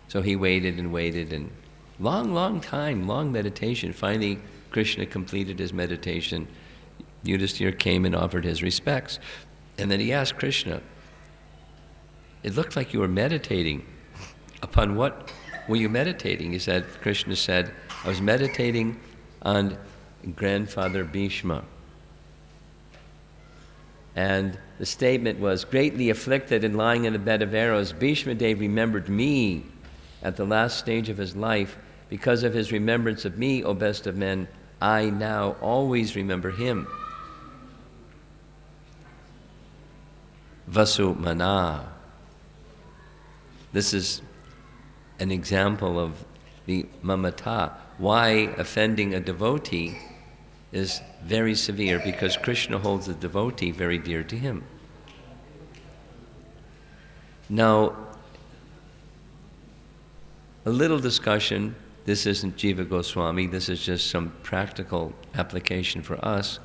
So he waited and long time, long meditation. Finally, Krishna completed his meditation. Yudhisthira came and offered his respects. And then he asked Krishna, it looked like you were meditating. Upon what were you meditating? Krishna said, I was meditating on grandfather Bhishma. And the statement was, greatly afflicted and lying in a bed of arrows, Bhishma Dev remembered me at the last stage of his life Because of his remembrance of me, O best of men, I now always remember him. Vasu mana. This is an example of the mamata. Why offending a devotee is very severe, because Krishna holds the devotee very dear to him. Now, a little discussion. This isn't Jiva Goswami, this is just some practical application for us.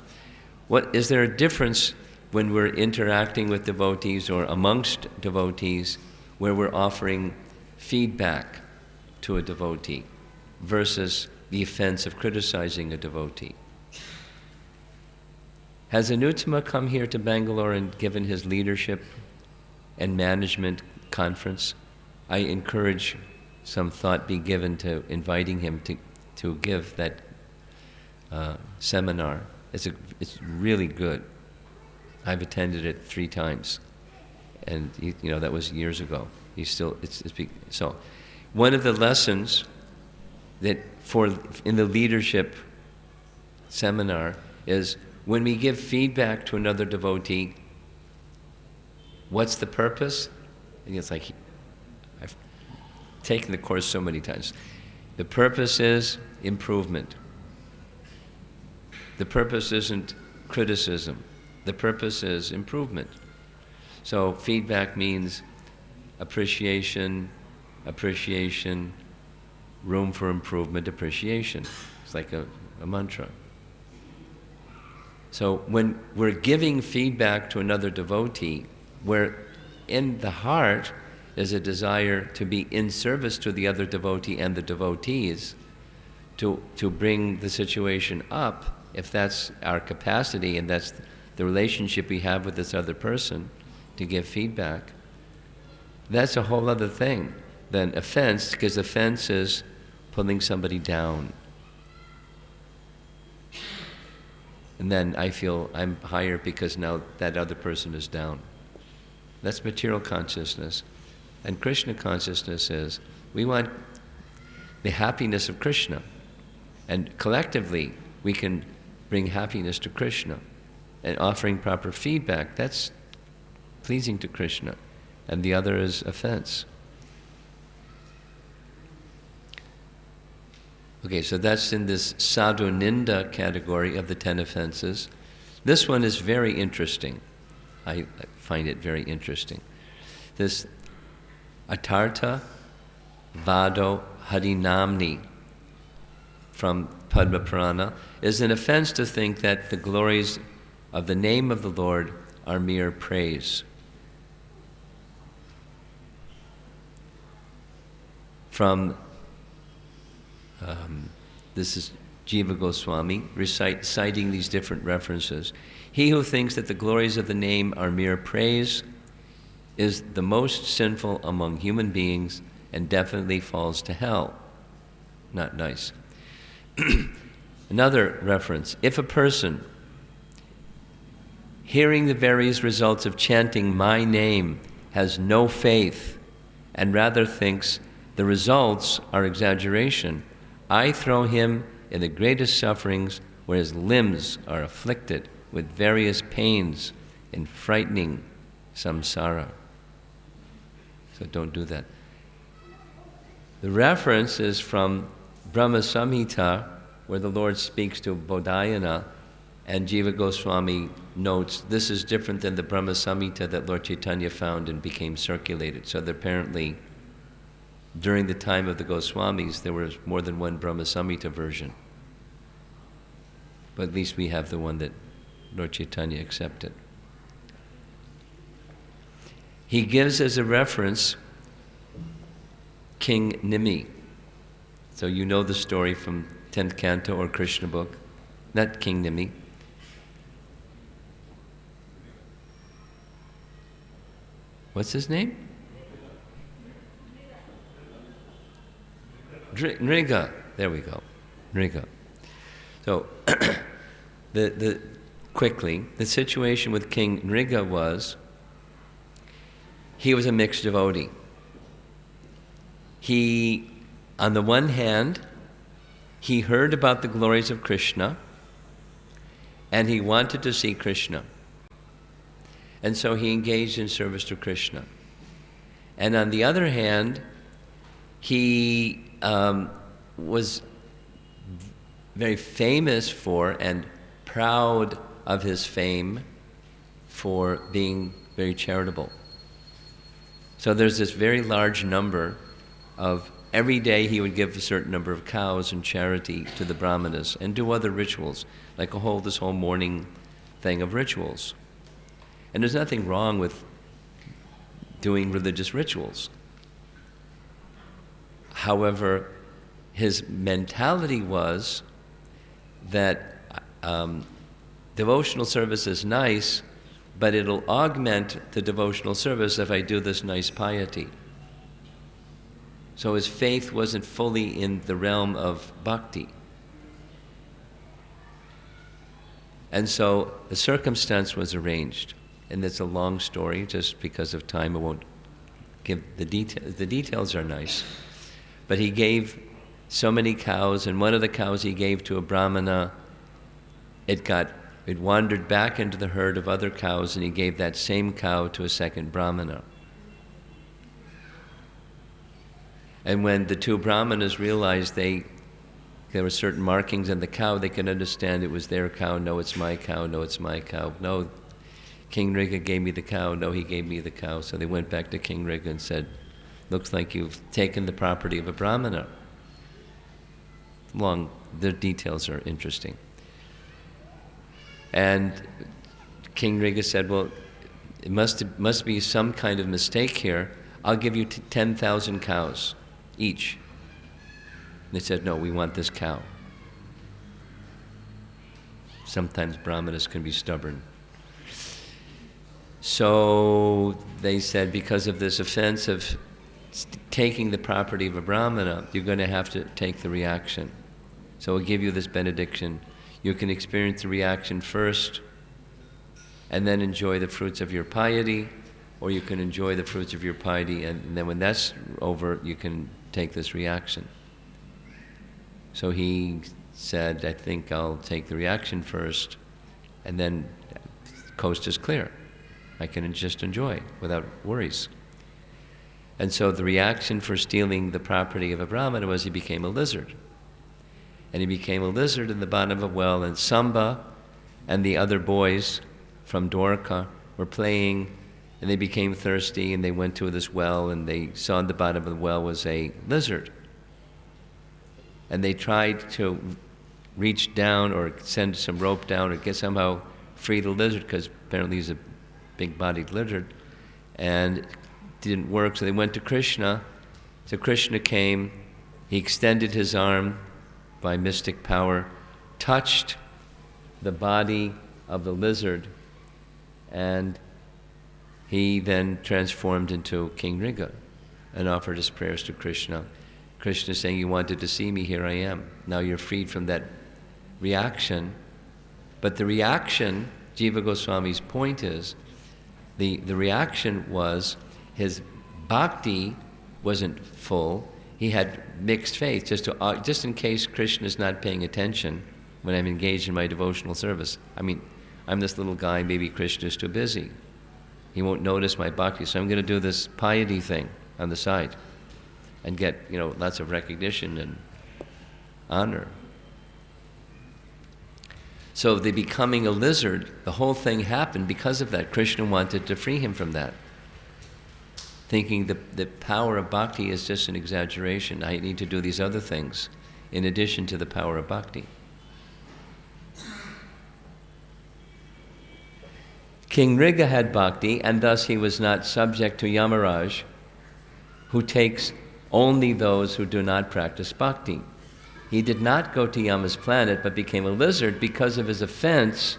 Is there a difference when we're interacting with devotees or amongst devotees where we're offering feedback to a devotee versus the offense of criticizing a devotee? Has Anuttama come here to Bangalore and given his leadership and management conference? I encourage some thought be given to inviting him to give that seminar. It's really good. I've attended it 3 times, and that was years ago. So one of the lessons that in the leadership seminar is when we give feedback to another devotee, what's the purpose? And it's like, I've taken the course so many times. The purpose is improvement. The purpose isn't criticism. The purpose is improvement. So feedback means appreciation, room for improvement, appreciation. It's like a mantra. So when we're giving feedback to another devotee, where in the heart is a desire to be in service to the other devotee and the devotees, to bring the situation up, if that's our capacity and that's the relationship we have with this other person, to give feedback, that's a whole other thing than offense, because offense is pulling somebody down. And then I feel I'm higher because now that other person is down. That's material consciousness. And Krishna consciousness is, we want the happiness of Krishna. And collectively, we can bring happiness to Krishna. And offering proper feedback, that's pleasing to Krishna. And the other is offense. Okay, so that's in this sadhu ninda category of the 10 offenses. This one is very interesting. I find it very interesting. This Atartha Vado Harinamni from Padma Purana is an offense to think that the glories of the name of the Lord are mere praise. From this is Jiva Goswami citing these different references. He who thinks that the glories of the name are mere praise is the most sinful among human beings and definitely falls to hell. Not nice. Another reference. If a person, hearing the various results of chanting my name, has no faith and rather thinks the results are exaggeration, I throw him in the greatest sufferings where his limbs are afflicted with various pains in frightening samsara. So don't do that. The reference is from Brahma Samhita, where the Lord speaks to Bodhayana, and Jiva Goswami notes this is different than the Brahma Samhita that Lord Chaitanya found and became circulated. So that apparently during the time of the Goswamis there was more than one Brahma Samhita version. But at least we have the one that Lord Chaitanya accepted. He gives as a reference King Nimi. So you know the story from 10th Canto or Krishna book. Not King Nimi. What's his name? Nriga. There we go. Nriga. So, quickly, the situation with King Nriga was, he was a mixed devotee. He, on the one hand, he heard about the glories of Krishna, and he wanted to see Krishna. And so he engaged in service to Krishna. And on the other hand, he was very famous for and proud of his fame for being very charitable. So there's this very large number of, every day he would give a certain number of cows in charity to the brahmanas and do other rituals, like this whole morning thing of rituals. And there's nothing wrong with doing religious rituals. However, his mentality was that devotional service is nice, but it'll augment the devotional service if I do this nice piety. So his faith wasn't fully in the realm of bhakti. And so the circumstance was arranged. And it's a long story, just because of time I won't give the details. The details are nice. But he gave so many cows, and one of the cows he gave to a brahmana, it wandered back into the herd of other cows, and he gave that same cow to a second brahmana. And when the two brahmanas realized there were certain markings on the cow, they could understand it was their cow. No, it's my cow. No, it's my cow. No, King Riga gave me the cow. No, he gave me the cow. So they went back to King Riga and said, looks like you've taken the property of a brahmana. The details are interesting. And King Riga said, well, it must be some kind of mistake here. I'll give you 10,000 cows each. And they said, no, we want this cow. Sometimes brahmanas can be stubborn. So they said, because of this offense of taking the property of a brahmana, you're going to have to take the reaction. So we'll give you this benediction. You can experience the reaction first and then enjoy the fruits of your piety, or you can enjoy the fruits of your piety and then when that's over, you can take this reaction. So he said, I think I'll take the reaction first, and then the coast is clear. I can just enjoy without worries. And so the reaction for stealing the property of a brahmana was he became a lizard. And he became a lizard in the bottom of a well, and Samba and the other boys from Dwarka were playing, and they became thirsty, and they went to this well, and they saw at the bottom of the well was a lizard. And they tried to reach down or send some rope down or get somehow free the lizard, because apparently he's a big-bodied lizard, and it didn't work, so they went to Krishna. So Krishna came, he extended his arm by mystic power, touched the body of the lizard, and he then transformed into King Riga and offered his prayers to Krishna. Krishna saying, you wanted to see me, here I am. Now you're freed from that reaction. But the reaction, Jiva Goswami's point is, the reaction was his bhakti wasn't full. He had mixed faith, just in case Krishna is not paying attention when I'm engaged in my devotional service. I mean, I'm this little guy, maybe Krishna is too busy. He won't notice my bhakti, so I'm going to do this piety thing on the side and get, lots of recognition and honor. So the becoming a lizard, the whole thing happened because of that. Krishna wanted to free him from that, thinking the power of bhakti is just an exaggeration. I need to do these other things in addition to the power of bhakti. King Riga had bhakti, and thus he was not subject to Yamaraj, who takes only those who do not practice bhakti. He did not go to Yama's planet, but became a lizard because of his offense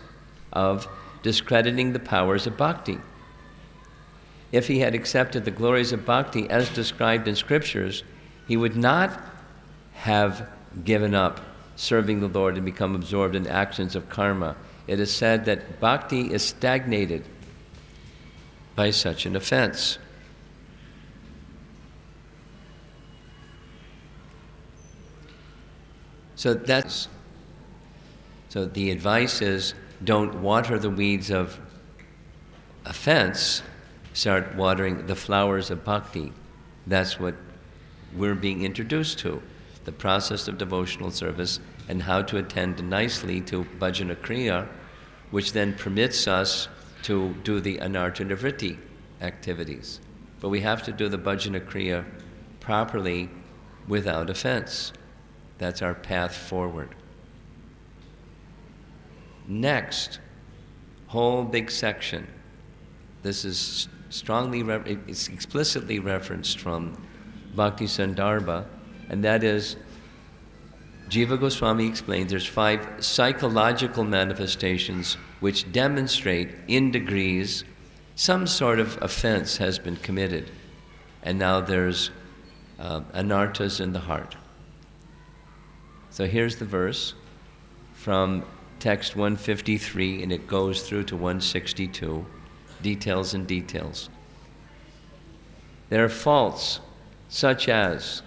of discrediting the powers of bhakti. If he had accepted the glories of bhakti as described in scriptures, he would not have given up serving the Lord and become absorbed in actions of karma. It is said that bhakti is stagnated by such an offense. So the advice is, don't water the weeds of offense, start watering the flowers of bhakti. That's what we're being introduced to, the process of devotional service and how to attend nicely to bhajana kriya, which then permits us to do the Anartha Nivrithi activities. But we have to do the bhajana kriya properly without offense. That's our path forward. Next, whole big section. This is it's explicitly referenced from Bhakti Sandarbha, and that is, Jiva Goswami explains there's 5 psychological manifestations which demonstrate in degrees some sort of offense has been committed, and now there's anarthas in the heart. So here's the verse from text 153, and it goes through to 162, details and details. There are faults such as,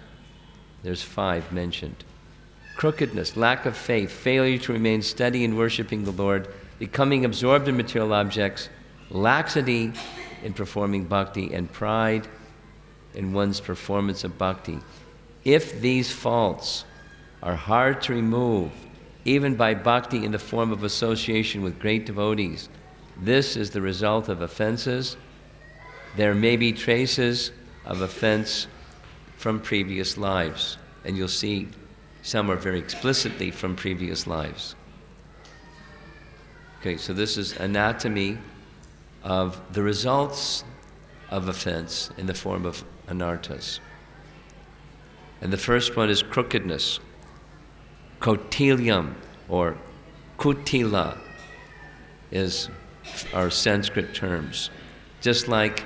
there's 5 mentioned: crookedness, lack of faith, failure to remain steady in worshiping the Lord, becoming absorbed in material objects, laxity in performing bhakti, and pride in one's performance of bhakti. If these faults are hard to remove, even by bhakti in the form of association with great devotees, this is the result of offenses. There may be traces of offense from previous lives, and you'll see some are very explicitly from previous lives. Okay, so this is anatomy of the results of offense in the form of anarthas. And the first one is crookedness. Kotiliam, or kutila, are Sanskrit terms. Just like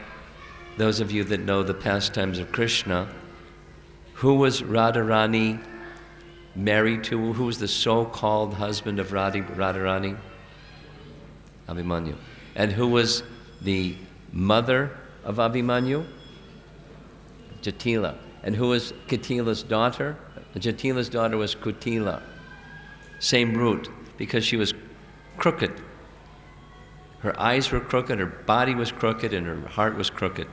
those of you that know the pastimes of Krishna, who was Radharani married to? Who was the so-called husband of Radharani? Abhimanyu. And who was the mother of Abhimanyu? Jatila. And who was Kutila's daughter? Jatila's daughter was Kutila. Same root, because she was crooked. Her eyes were crooked, her body was crooked, and her heart was crooked.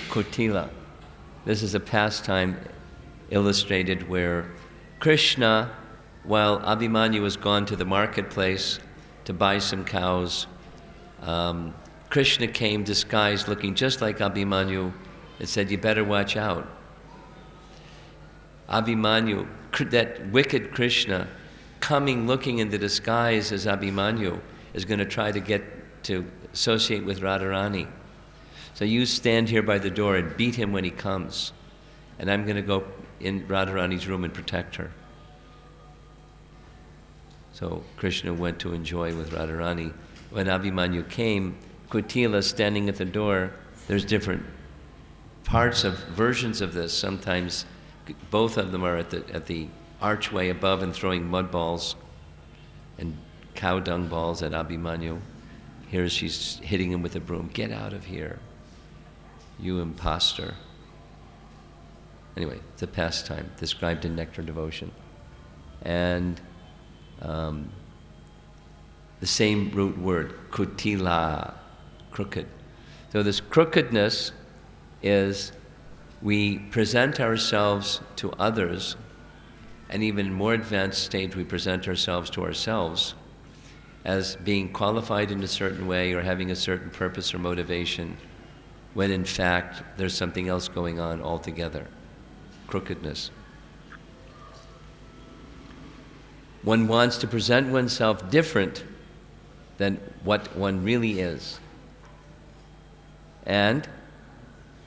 Kutila. This is a pastime illustrated where Krishna, while Abhimanyu was gone to the marketplace to buy some cows, Krishna came disguised looking just like Abhimanyu and said, "You better watch out." Abhimanyu, that wicked Krishna, coming looking in the disguise as Abhimanyu, is going to try to get to associate with Radharani. So you stand here by the door and beat him when he comes, and I'm going to go in Radharani's room and protect her. So Krishna went to enjoy with Radharani. When Abhimanyu came, Kutila standing at the door, there's different parts of versions of this. Sometimes both of them are at the archway above and throwing mud balls and cow dung balls at Abhimanyu. Here she's hitting him with a broom. "Get out of here, you imposter." Anyway, it's a pastime described in Nectar Devotion. And the same root word, kutila, crooked. So this crookedness is we present ourselves to others, and even in more advanced stage we present ourselves to ourselves as being qualified in a certain way or having a certain purpose or motivation, when in fact there's something else going on altogether. Crookedness. One wants to present oneself different than what one really is. And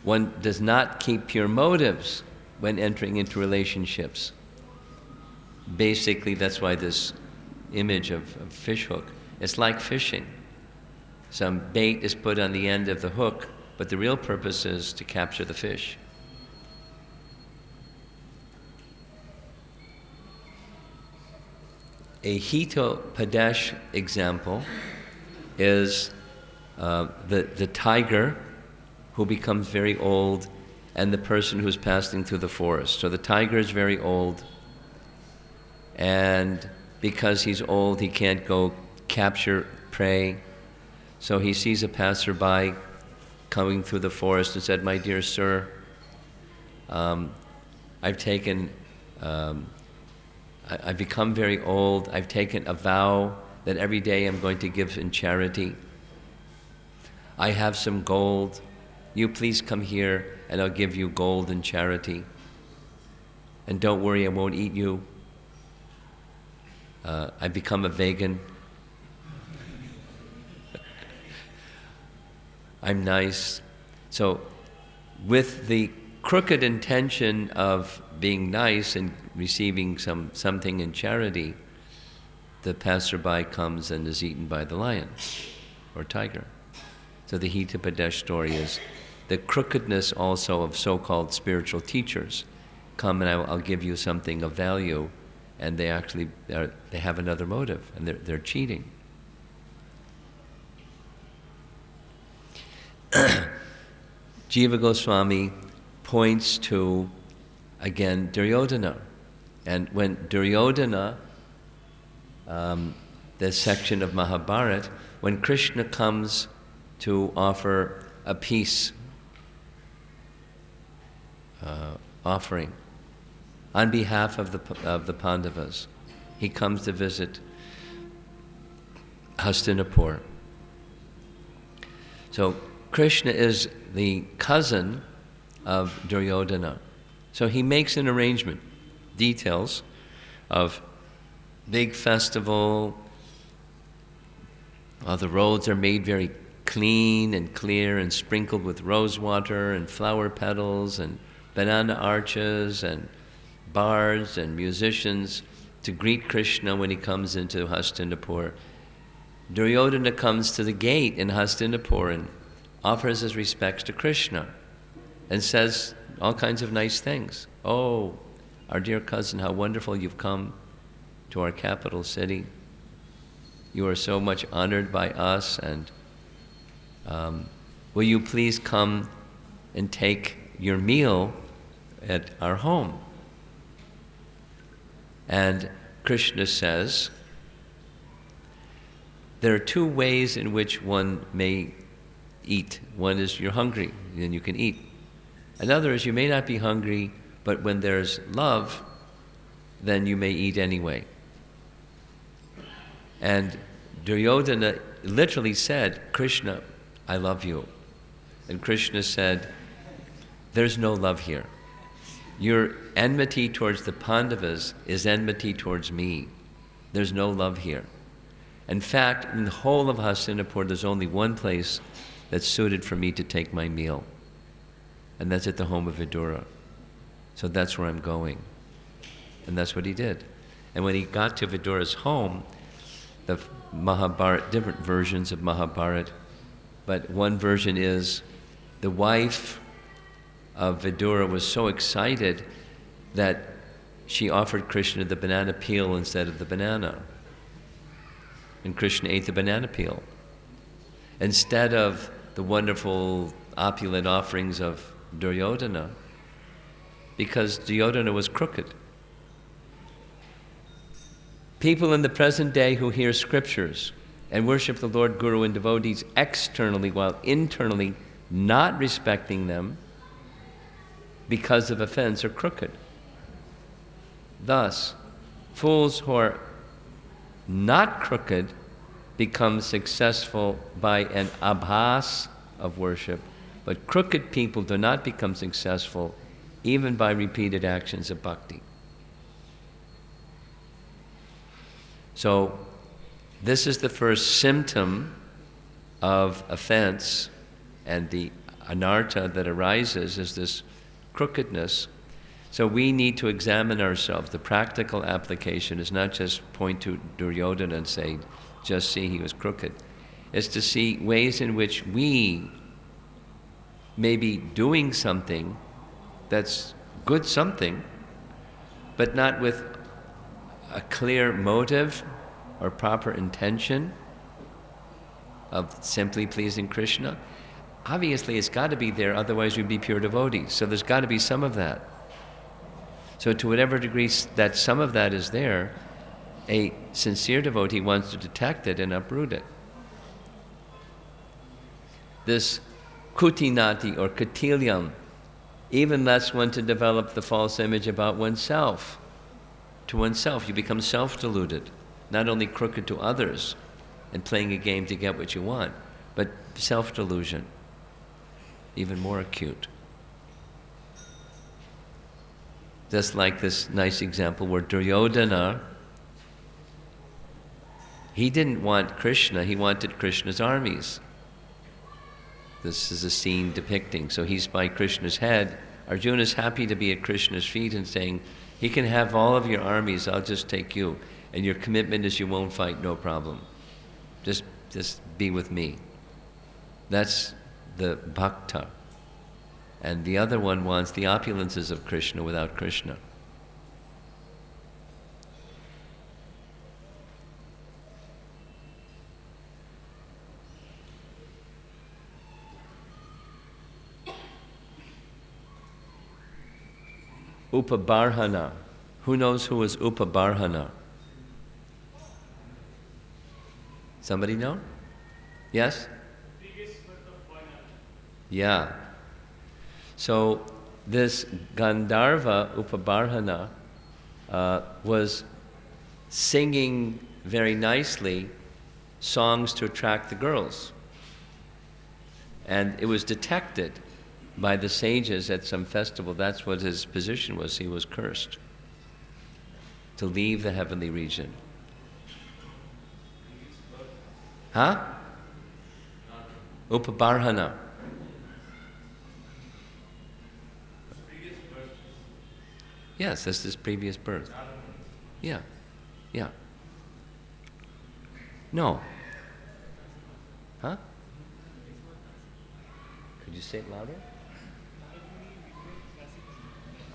one does not keep pure motives when entering into relationships. Basically, that's why this image of fish hook, it's like fishing. Some bait is put on the end of the hook, but the real purpose is to capture the fish. A Hitopadesh example is the tiger who becomes very old and the person who's passing through the forest. So the tiger is very old and because he's old, he can't go capture prey. So he sees a passerby coming through the forest and said, "My dear sir, I've become very old. I've taken a vow that every day I'm going to give in charity. I have some gold. You please come here and I'll give you gold in charity. And don't worry, I won't eat you. I've become a vegan. I'm nice." So with the crooked intention of being nice and receiving something in charity, the passerby comes and is eaten by the lion or tiger. So the Hitapadesh story is the crookedness also of so-called spiritual teachers. Come and I'll give you something of value, and they actually they have another motive, and they're cheating. Jiva Goswami points to, again, Duryodhana. And when Duryodhana, the section of Mahabharata, when Krishna comes to offer a peace offering on behalf of the Pandavas, he comes to visit Hastinapur. So Krishna is the cousin of Duryodhana. So he makes an arrangement, details of big festival. The roads are made very clean and clear and sprinkled with rose water and flower petals and banana arches and bards and musicians to greet Krishna when he comes into Hastinapur. Duryodhana comes to the gate in Hastinapur and offers his respects to Krishna and says all kinds of nice things. "Oh, our dear cousin, how wonderful you've come to our capital city. You are so much honored by us, and will you please come and take your meal at our home?" And Krishna says, there are two ways in which one may eat. One is you're hungry, then you can eat. Another is you may not be hungry, but when there's love, then you may eat anyway. And Duryodhana literally said, "Krishna, I love you." And Krishna said, "There's no love here. Your enmity towards the Pandavas is enmity towards me. There's no love here. In fact, in the whole of Hastinapur, there's only one place that's suited for me to take my meal, and that's at the home of Vidura. So that's where I'm going." And that's what he did. And when he got to Vidura's home, the Mahabharata, different versions of Mahabharata, but one version is the wife of Vidura was so excited that she offered Krishna the banana peel instead of the banana. And Krishna ate the banana peel instead of the wonderful opulent offerings of Duryodhana, because Duryodhana was crooked. People in the present day who hear scriptures and worship the Lord Guru and devotees externally while internally not respecting them because of offense are crooked. Thus, fools who are not crooked become successful by an abhas of worship, but crooked people do not become successful even by repeated actions of bhakti. So, this is the first symptom of offense, and the anartha that arises is this crookedness. So we need to examine ourselves. The practical application is not just point to Duryodhana and say, just see he was crooked. It's to see ways in which we may be doing something that's good something, but not with a clear motive or proper intention of simply pleasing Krishna. Obviously it's got to be there, otherwise we'd be pure devotees. So there's got to be some of that. So to whatever degree that some of that is there, a sincere devotee wants to detect it and uproot it. This kutinati or katilyam even lets one to develop the false image about oneself. To oneself, you become self-deluded, not only crooked to others and playing a game to get what you want, but self-delusion, even more acute. Just like this nice example where Duryodhana, he didn't want Krishna, he wanted Krishna's armies. This is a scene depicting. So he's by Krishna's head. Arjuna's happy to be at Krishna's feet and saying, he can have all of your armies, I'll just take you. And your commitment is you won't fight, no problem. Just be with me. That's the bhakta. And the other one wants the opulences of Krishna without Krishna. Upabarhana. Who knows who is Upabarhana? Somebody know? Yes? Yeah. So this Gandharva Upabarhana was singing very nicely songs to attract the girls. And it was detected by the sages at some festival. That's what his position was. He was cursed to leave the heavenly region. Huh? Upabarhana. Yes, that's his previous birth. Yeah, yeah. No. Huh? Could you say it louder?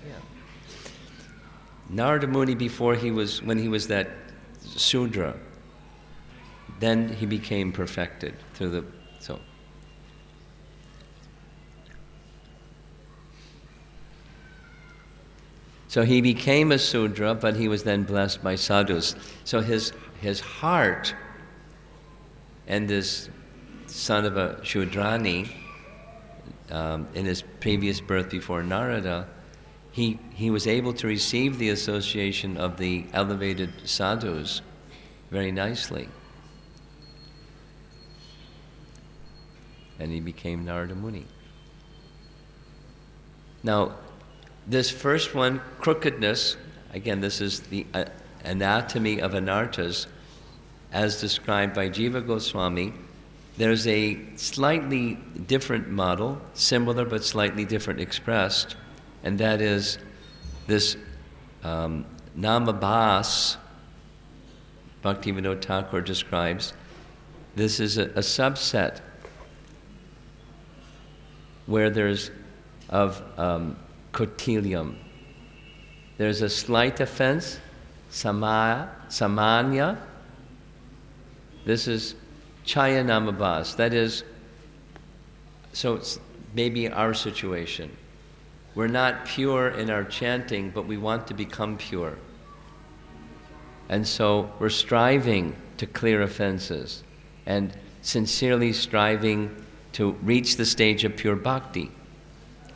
Yeah. Narada Muni, when he was that Sudra, then he became perfected through the, So he became a Sudra, but he was then blessed by sadhus. So his heart, and this son of a Shudrani, in his previous birth before Narada, he was able to receive the association of the elevated sadhus very nicely. And he became Narada Muni. Now, this first one, crookedness, again, this is the anatomy of anarthas, as described by Jiva Goswami. There's a slightly different model, similar but slightly different expressed, and that is this namabhas, Bhaktivinoda Thakur describes. This is a subset where there's of cotilium. There's a slight offense, samanya. This is chaya namabhas. That is, so it's maybe our situation. We're not pure in our chanting, but we want to become pure. And so we're striving to clear offenses and sincerely striving to reach the stage of pure bhakti.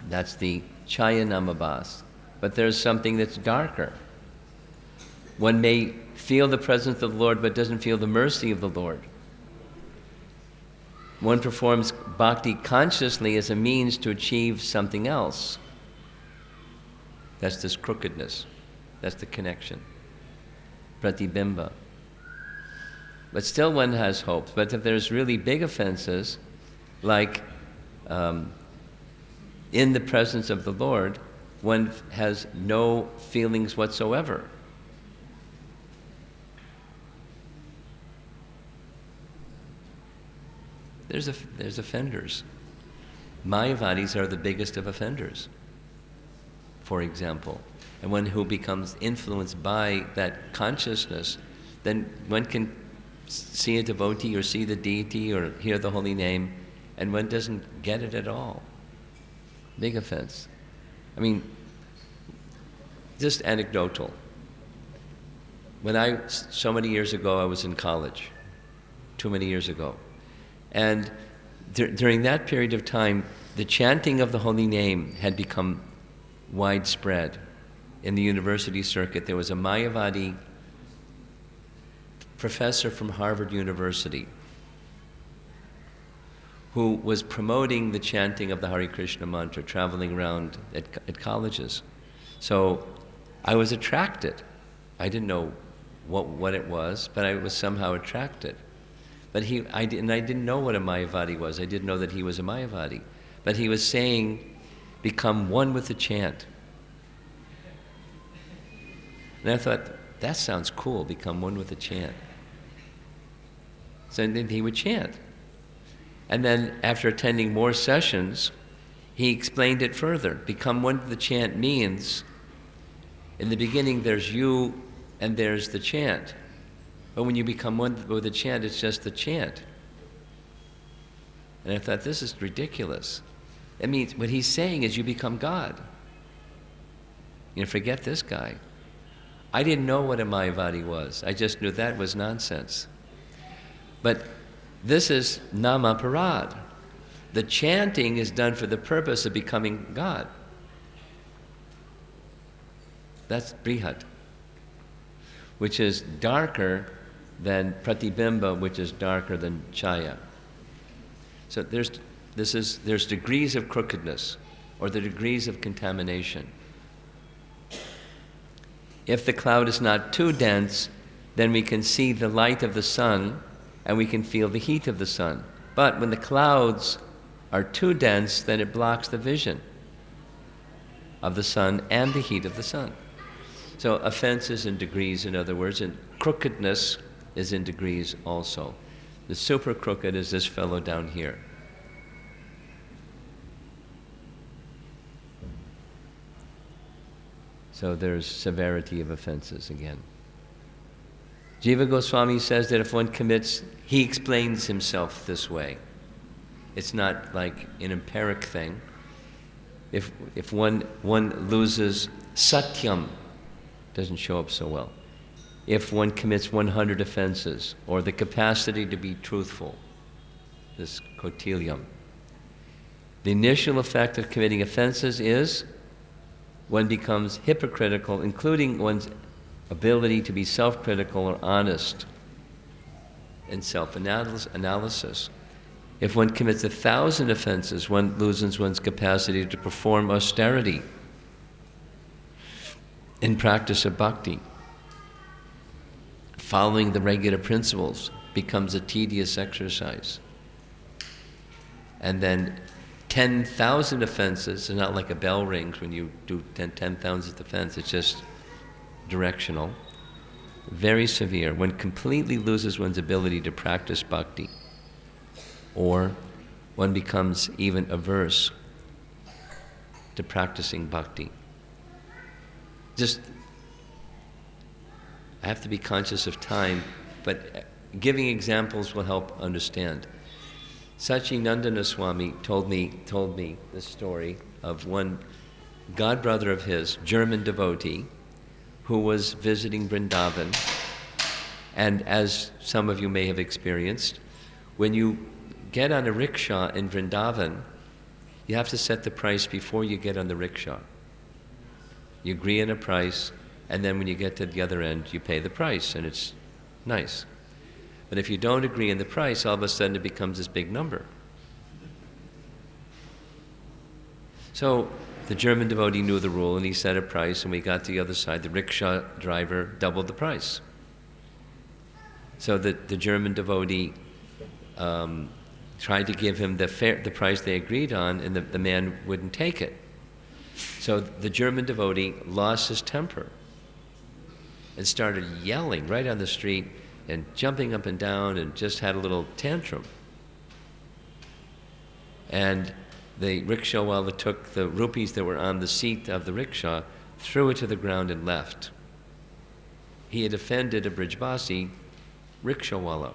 That's the chaya namabhas. But there's something that's darker. One may feel the presence of the Lord but doesn't feel the mercy of the Lord. One performs bhakti consciously as a means to achieve something else. That's this crookedness. That's the connection. Pratibimba. But still one has hopes. But if there's really big offenses, like in the presence of the Lord, one has no feelings whatsoever. There's offenders. Mayavadis are the biggest of offenders, for example. And one who becomes influenced by that consciousness, then one can see a devotee or see the deity or hear the holy name, and one doesn't get it at all. Big offense. I mean, just anecdotal. so many years ago, I was in college, too many years ago. And during that period of time, the chanting of the holy name had become widespread. In the university circuit, there was a Mayavadi professor from Harvard University who was promoting the chanting of the Hare Krishna mantra, traveling around at colleges. So I was attracted. I didn't know what it was, but I was somehow attracted. But I didn't know what a Mayavadi was. I didn't know that he was a Mayavadi. But he was saying, become one with the chant. And I thought, that sounds cool, become one with the chant. So then he would chant. And then after attending more sessions, he explained it further. Become one with the chant means, in the beginning there's you and there's the chant. But when you become one with the chant, it's just the chant. And I thought, this is ridiculous. That means what he's saying is you become God. Forget this guy. I didn't know what a Mayavadi was. I just knew that was nonsense. But this is Namaparad. The chanting is done for the purpose of becoming God. That's Brihat, which is darker than Pratibimba, which is darker than Chaya. So there's degrees of crookedness, or the degrees of contamination. If the cloud is not too dense, then we can see the light of the sun and we can feel the heat of the sun. But when the clouds are too dense, then it blocks the vision of the sun and the heat of the sun. So offense is in degrees, in other words, and crookedness is in degrees also. The super crooked is this fellow down here. So there's severity of offenses again. Jiva Goswami says that if one commits, he explains himself this way. It's not like an empiric thing. If one loses satyam, doesn't show up so well. If one commits 100 offenses, or the capacity to be truthful, this kautilya, the initial effect of committing offenses is one becomes hypocritical, including one's ability to be self-critical or honest in self-analysis. If one commits 1,000 offenses, one loses one's capacity to perform austerity in practice of bhakti. Following the regular principles becomes a tedious exercise. And then 10,000 offenses, it's not like a bell rings when you do 10,000th offense, it's just directional, very severe. One completely loses one's ability to practice bhakti, or one becomes even averse to practicing bhakti. I have to be conscious of time, but giving examples will help understand. Sachinandana Swami told me the story of one godbrother of his, German devotee, who was visiting Vrindavan. And as some of you may have experienced, when you get on a rickshaw in Vrindavan, you have to set the price before you get on the rickshaw. You agree on a price, and then when you get to the other end, you pay the price, and it's nice. But if you don't agree on the price, all of a sudden it becomes this big number. So the German devotee knew the rule, and he set a price, and we got to the other side. The rickshaw driver doubled the price. So the German devotee tried to give him the price they agreed on, and the man wouldn't take it. So the German devotee lost his temper and started yelling right on the street and jumping up and down, and just had a little tantrum. And the rickshawala took the rupees that were on the seat of the rickshaw, threw it to the ground, and left. He had offended a Brijbasi rickshawala.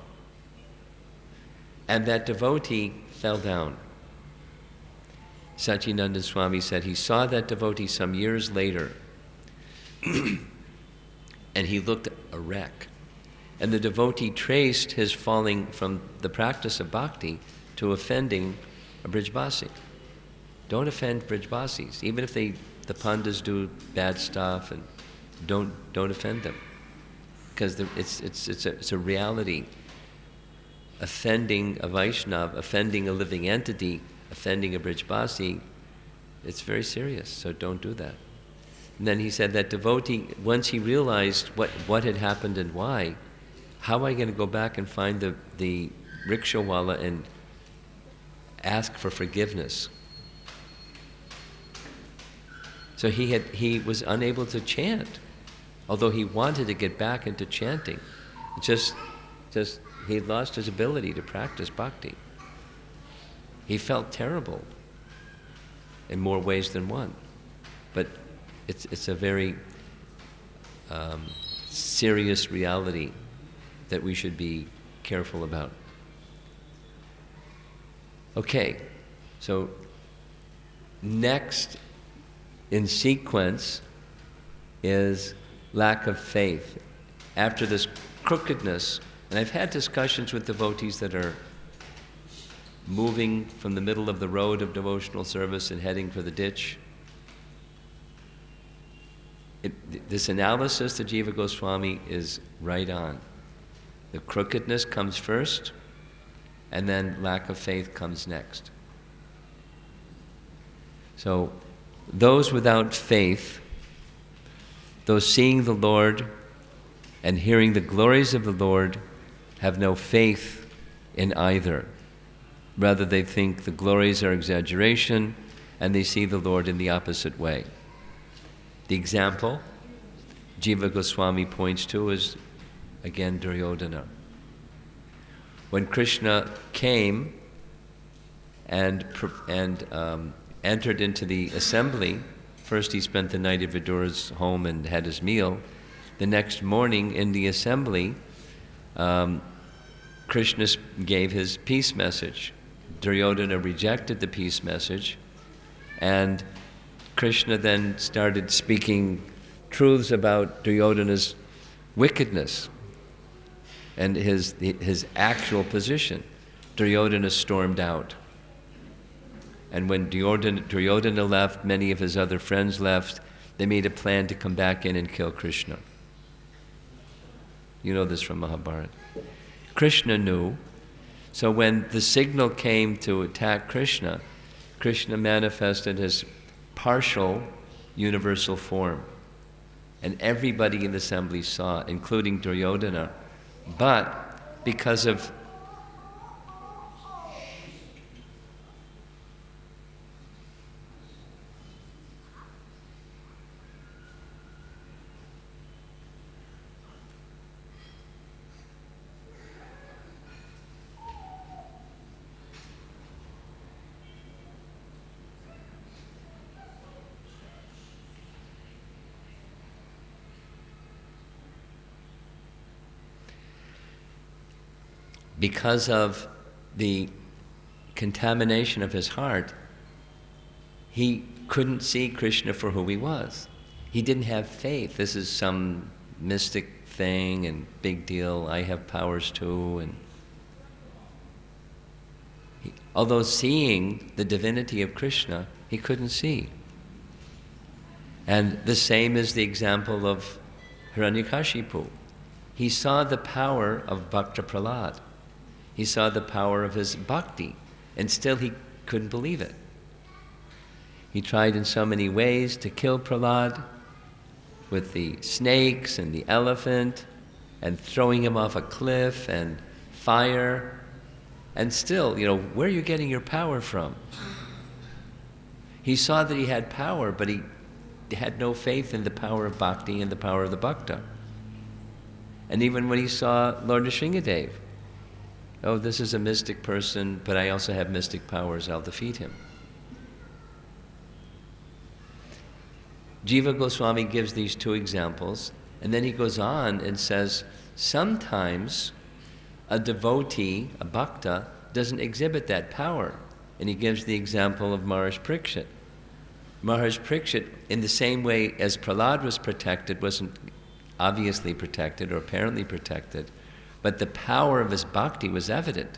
And that devotee fell down. Sachinanda Swami said he saw that devotee some years later and he looked a wreck. And the devotee traced his falling from the practice of bhakti to offending a Brijbasi. Don't offend Brijbasis, even if the pandas do bad stuff, and don't offend them, because it's a reality. Offending a Vaishnav, offending a living entity, offending a Brijbasi, it's very serious. So don't do that. And then he said that devotee, once he realized what had happened and why, how am I going to go back and find the rickshawala and ask for forgiveness? So he was unable to chant, although he wanted to get back into chanting. Just he had lost his ability to practice bhakti. He felt terrible in more ways than one, but it's a very serious reality that we should be careful about. Okay, so next in sequence is lack of faith. After this crookedness, and I've had discussions with devotees that are moving from the middle of the road of devotional service and heading for the ditch. This analysis that Jiva Goswami is right on. The crookedness comes first, and then lack of faith comes next. So, those without faith, those seeing the Lord and hearing the glories of the Lord, have no faith in either. Rather, they think the glories are exaggeration, and they see the Lord in the opposite way. The example Jiva Goswami points to is, again, Duryodhana. When Krishna came and entered into the assembly, first he spent the night at Vidura's home and had his meal. The next morning in the assembly, Krishna gave his peace message. Duryodhana rejected the peace message, and Krishna then started speaking truths about Duryodhana's wickedness and his actual position. Duryodhana stormed out. And when Duryodhana left, many of his other friends left. They made a plan to come back in and kill Krishna. You know this from Mahabharata. Krishna knew. So when the signal came to attack Krishna, Krishna manifested his partial universal form. And everybody in the assembly saw it, including Duryodhana. But because of the contamination of his heart, he couldn't see Krishna for who he was. He didn't have faith. This is some mystic thing and big deal. I have powers too. And although seeing the divinity of Krishna, he couldn't see. And the same is the example of Hiranyakashipu. He saw the power of Bhakta Prahlad. He saw the power of his bhakti, and still he couldn't believe it. He tried in so many ways to kill Prahlad, with the snakes and the elephant, and throwing him off a cliff, and fire, and still, where are you getting your power from? He saw that he had power, but he had no faith in the power of bhakti and the power of the bhakta. And even when he saw Lord Nrsingadev, oh, this is a mystic person, but I also have mystic powers, I'll defeat him. Jiva Goswami gives these two examples, and then he goes on and says, sometimes a devotee, a bhakta, doesn't exhibit that power. And he gives the example of Maharaj Parikshit. Maharaj Parikshit, in the same way as Prahlad was protected, wasn't obviously protected or apparently protected, but the power of his bhakti was evident.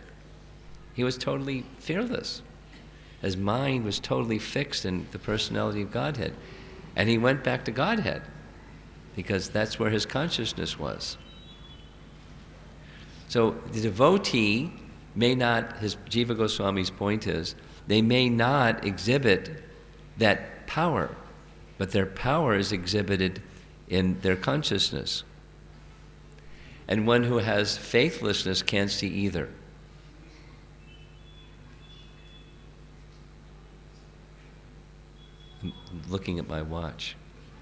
He was totally fearless. His mind was totally fixed in the personality of Godhead. And he went back to Godhead because that's where his consciousness was. So the devotee may not, his Jiva Goswami's point is, they may not exhibit that power, but their power is exhibited in their consciousness. And one who has faithlessness can't see either. I'm looking at my watch.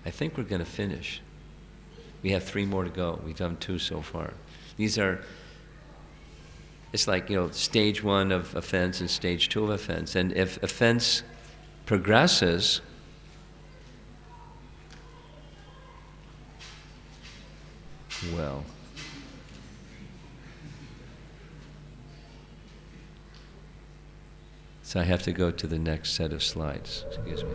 I think we're going to finish. We have 3 more to go. We've done 2 so far. These are, it's like, stage 1 of offense and stage 2 of offense. And if offense progresses, well, so I have to go to the next set of slides. Excuse me.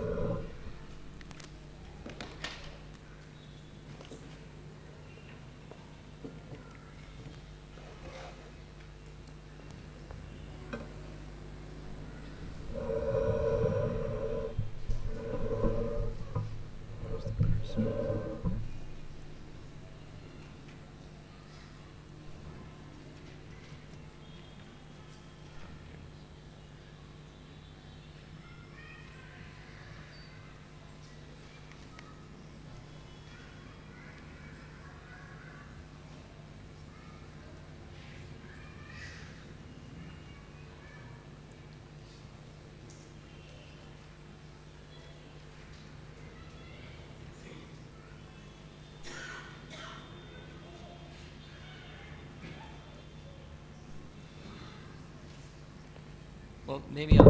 Well, maybe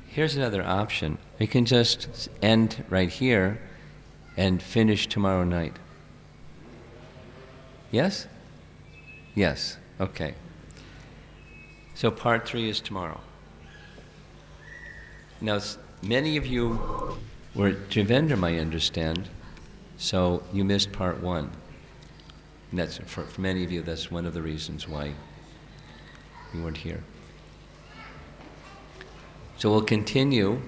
here's another option. We can just end right here and finish tomorrow night. Yes? Yes. Okay. So part 3 is tomorrow. Now, many of you were at Trivandrum, I understand, so you missed part 1. And that's, for many of you, that's one of the reasons why you weren't here. So we'll continue,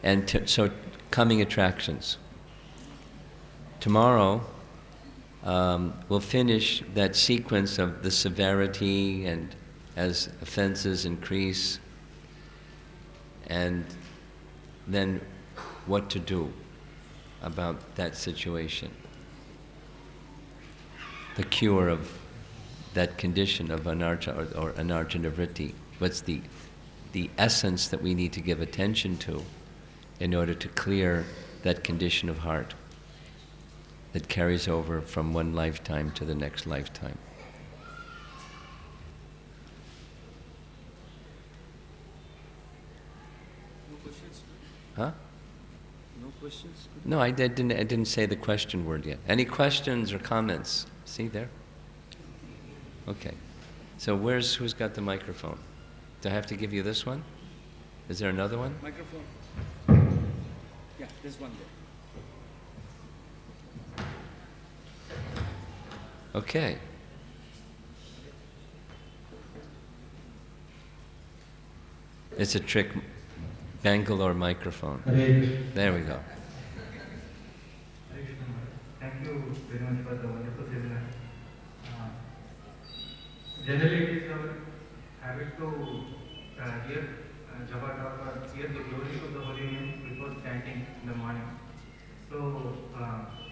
and so coming attractions. Tomorrow, we'll finish that sequence of the severity and as offenses increase, and then what to do about that situation. The cure of that condition of Anartha or Anartha Nivrithi. What's the essence that we need to give attention to in order to clear that condition of heart that carries over from one lifetime to the next lifetime. No questions? Huh? No questions? No, I didn't say the question word yet. Any questions or comments? See there? Okay. So who's got the microphone? Do I have to give you this one? Is there another one? Microphone. Yeah, there's one there. Okay. It's a trick Bangalore microphone. There we go. Thank you very much for the wonderful seminar. Generally, it is our habit to hear Japa talk or hear the glory of the Holy Name before chanting in the morning. So,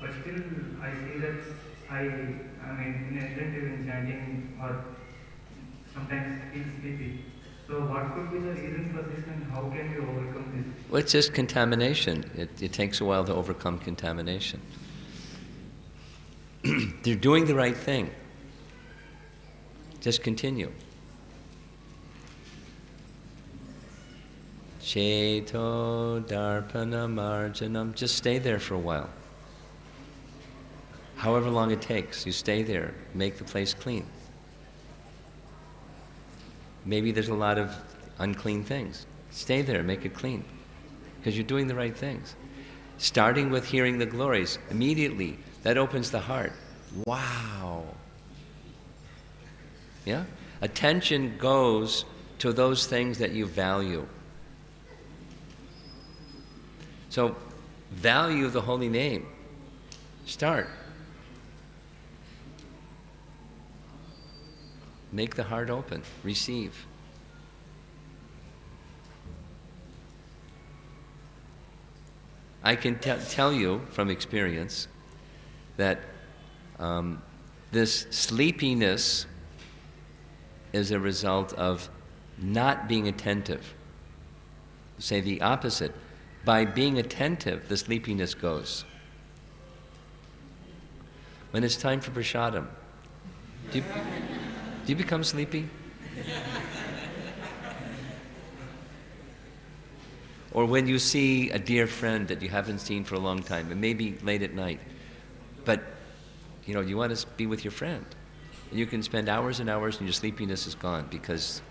but still, I see that I am inattentive in chanting or sometimes feel sleepy. So, what could be the reason for this, and how can we overcome this? Well, it's just contamination. It takes a while to overcome contamination. They're doing the right thing. Just continue. Cheto darpana marjanam. Just stay there for a while. However long it takes, you stay there. Make the place clean. Maybe there's a lot of unclean things. Stay there, make it clean. Because you're doing the right things. starting with hearing the glories, immediately, that opens the heart. Wow. Yeah? Attention goes to those things that you value. So, value the holy name. Start. Make the heart open. Receive. I can tell you from experience that this sleepiness is a result of not being attentive. Say the opposite. By being attentive, the sleepiness goes. When it's time for prasadam, do you become sleepy? Or when you see a dear friend that you haven't seen for a long time, it may be late at night, but you want to be with your friend. And you can spend hours and hours and your sleepiness is gone because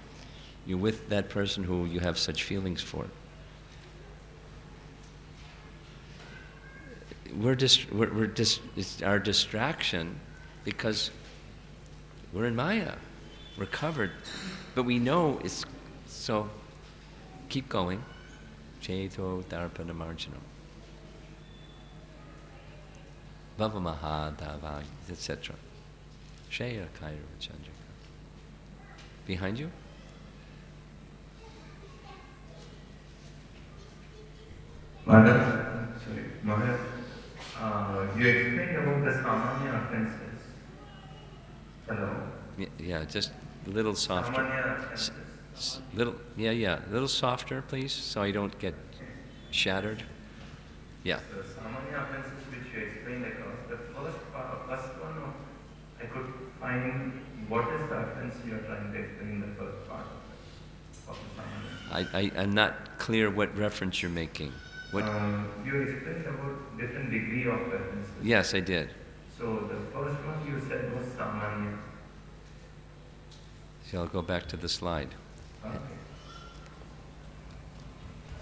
you're with that person who you have such feelings for. It's our distraction because we're in Maya. We're covered. But we know it's so. Keep going. Cheto Darpana Marjanam. Bhavamahadava, etc. Shaya Kaira Chandrika. Behind you? Maharaj, you explained about the Samanya offenses. Hello? Yeah, just a little softer. Samanya offenses. A little softer, please, so I don't get shattered. Yeah. The Samanya offenses which you explained across, the first one, I could find what is the offense you are trying to explain in the first part of the Samanya. I'm not clear what reference you're making. What? You explained about different degree of offenses. Yes, I did. So the first one you said was Samanya. So I'll go back to the slide. Okay.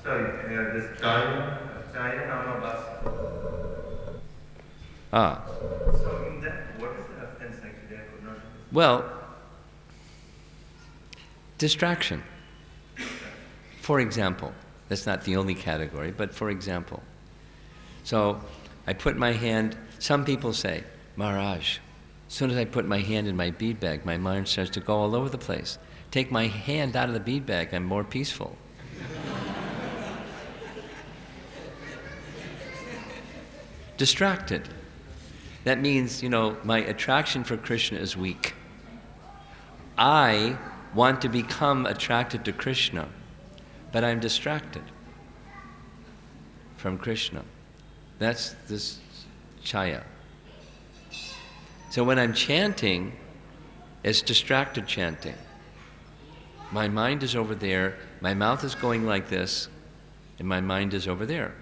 Sorry, this Chaya Nama Bas. Ah. So in that, what is the offense actually? I could not understand. Well, distraction. For example, that's not the only category, but for example. So I put my hand, some people say, Maharaj, as soon as I put my hand in my bead bag, my mind starts to go all over the place. Take my hand out of the bead bag, I'm more peaceful. Distracted. That means, my attraction for Krishna is weak. I want to become attracted to Krishna, but I'm distracted from Krishna. That's this chaya. So when I'm chanting, it's distracted chanting. My mind is over there, my mouth is going like this, and my mind is over there.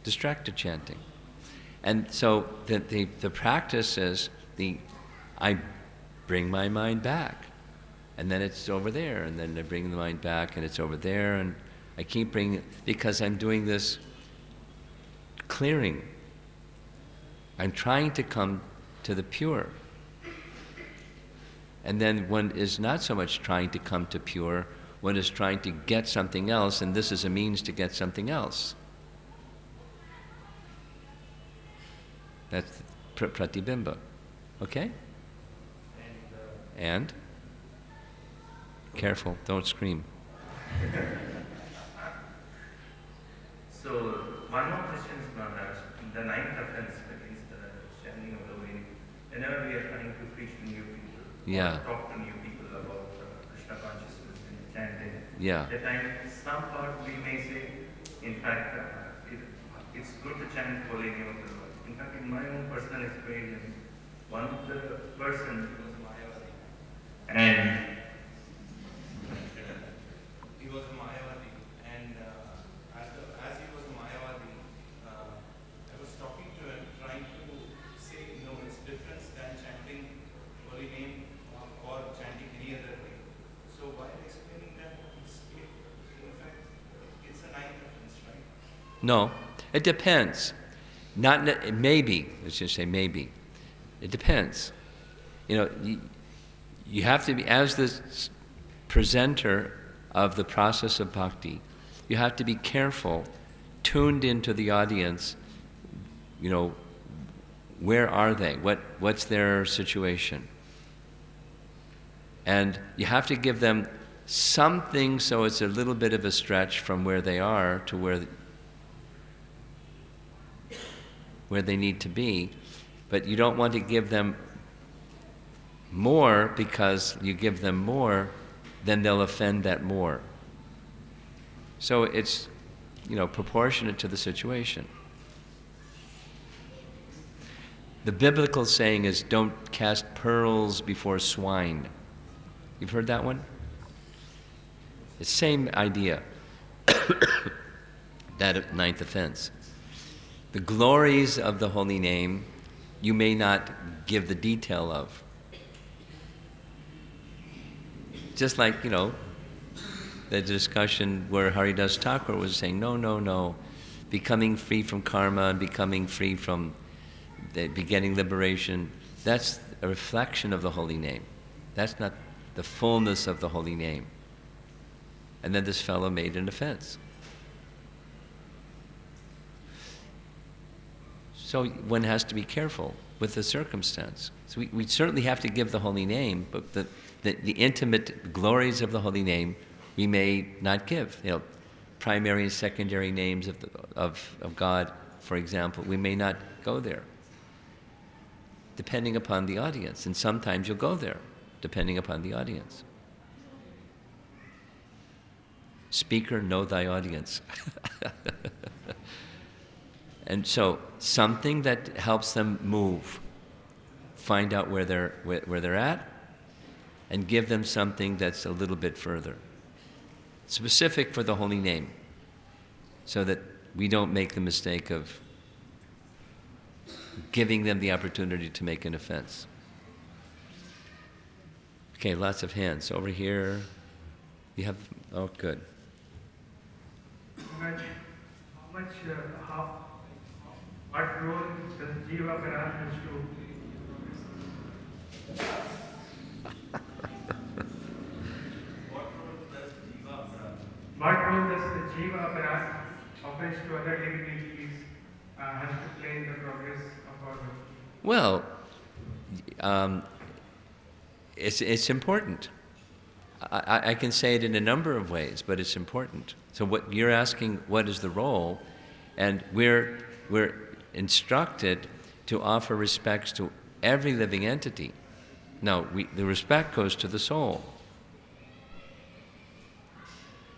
Distracted chanting. And so the practice is I bring my mind back. And then it's over there, and then I bring the mind back, and it's over there, and I keep bringing it, because I'm doing this clearing. I'm trying to come to the pure. And then one is not so much trying to come to pure, one is trying to get something else, and this is a means to get something else. That's pratibimba. Okay? And? Careful, don't scream. So, one more question is, Maharaj. The ninth offense against the chanting of the way, whenever we are trying to preach to new people, or talk to new people about Krishna consciousness and chanting, at times, some part we may say, in fact, it's good to chant holy name of the Lord. In fact, in my own personal experience, one of the person was Mayavadi, and he was a Mayavadi, and as he was a Mayavadi, I was talking to him, trying to say, it's different than chanting holy name or chanting any other way. So while explaining that, in fact, it's a ninth offense, right? No. It depends. Maybe, let's just say maybe. It depends. You have to be, as the presenter of the process of bhakti, you have to be careful, tuned into the audience, where are they? What's their situation? And you have to give them something so it's a little bit of a stretch from where they are to where they need to be, but you don't want to give them more, because you give them more, then they'll offend that more. So it's, proportionate to the situation. The biblical saying is, don't cast pearls before swine. You've heard that one? It's the same idea, that ninth offense. The glories of the holy name you may not give the detail of. Just like, the discussion where Haridas Thakur was saying, no, becoming free from karma and becoming free from begetting liberation, that's a reflection of the holy name. That's not the fullness of the holy name. And then this fellow made an offense. So one has to be careful with the circumstance. So we certainly have to give the holy name, but the intimate glories of the holy name we may not give. Primary and secondary names of God, for example, we may not go there, depending upon the audience. And sometimes you'll go there, depending upon the audience. Speaker, know thy audience. And so something that helps them move, find out where they're at, and give them something that's a little bit further, specific for the holy name, so that we don't make the mistake of giving them the opportunity to make an offense. Okay, lots of hands. Over here, you have, oh, good. What role does Jiva Parat What role does the Jiva Parat offers to other living entities has to play in the progress of our work? Well, it's important. I can say it in a number of ways, but it's important. So what you're asking, what is the role? And we're instructed to offer respects to every living entity. Now, the respect goes to the soul.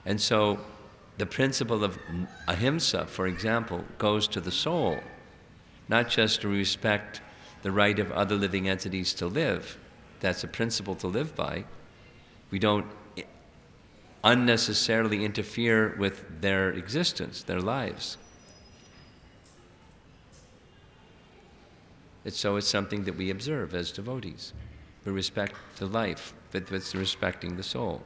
And so the principle of ahimsa, for example, goes to the soul, not just to respect the right of other living entities to live. That's a principle to live by. We don't unnecessarily interfere with their existence, their lives. So it's something that we observe as devotees. We respect the life, but it's respecting the soul.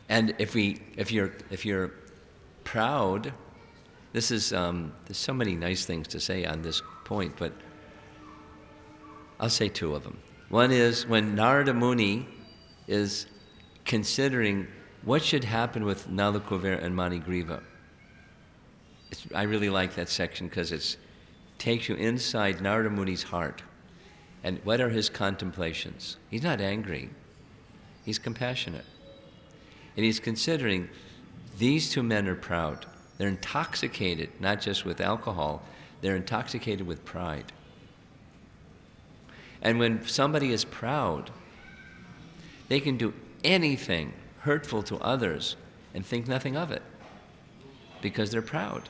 And if you're proud, there's so many nice things to say on this point, but I'll say two of them. One is when Narada Muni is considering what should happen with Nala Kuvera and Manigriva. I really like that section because it takes you inside Narada Muni's heart. And what are his contemplations? He's not angry. He's compassionate. And he's considering these two men are proud. They're intoxicated, not just with alcohol, they're intoxicated with pride. And when somebody is proud, they can do anything hurtful to others and think nothing of it because they're proud.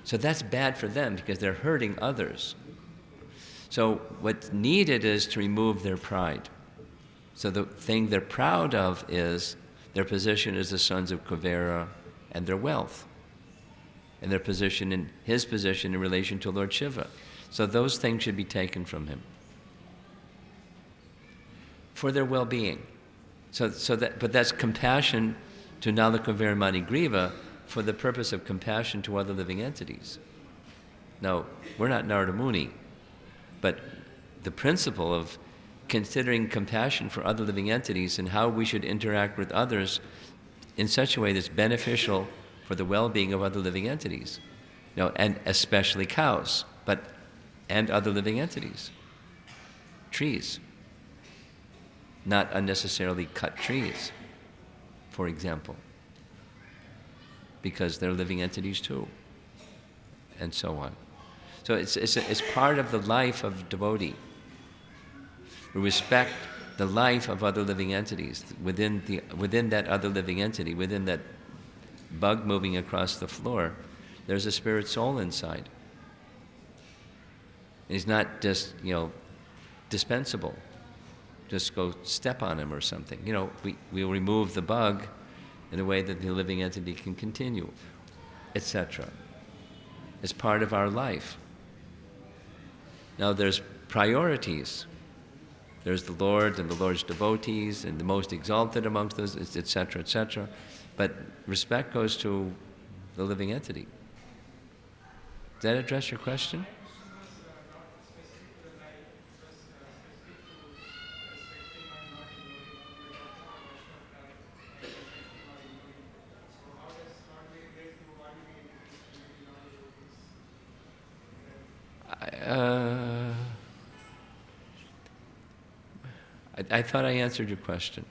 So that's bad for them because they're hurting others. So what's needed is to remove their pride. So the thing they're proud of is their position as the sons of Kuvera and their wealth, and their position his position in relation to Lord Shiva. So those things should be taken from him for their well-being. But that's compassion to Nalaka Veramani Griva for the purpose of compassion to other living entities. Now, we're not Narada Muni, but the principle of considering compassion for other living entities and how we should interact with others in such a way that's beneficial for the well-being of other living entities. And especially cows, and other living entities. Trees. Not unnecessarily cut trees, for example, because they're living entities too, and so on. So it's part of the life of devotee. We respect the life of other living entities within that other living entity, within that bug moving across the floor. There's a spirit soul inside. He's not just dispensable. Just go step on him or something. We'll remove the bug in a way that the living entity can continue, etc. It's part of our life. Now there's priorities. There's the Lord and the Lord's devotees and the most exalted amongst those, etc., etc. But respect goes to the living entity. Does that address your question? I thought I answered your question.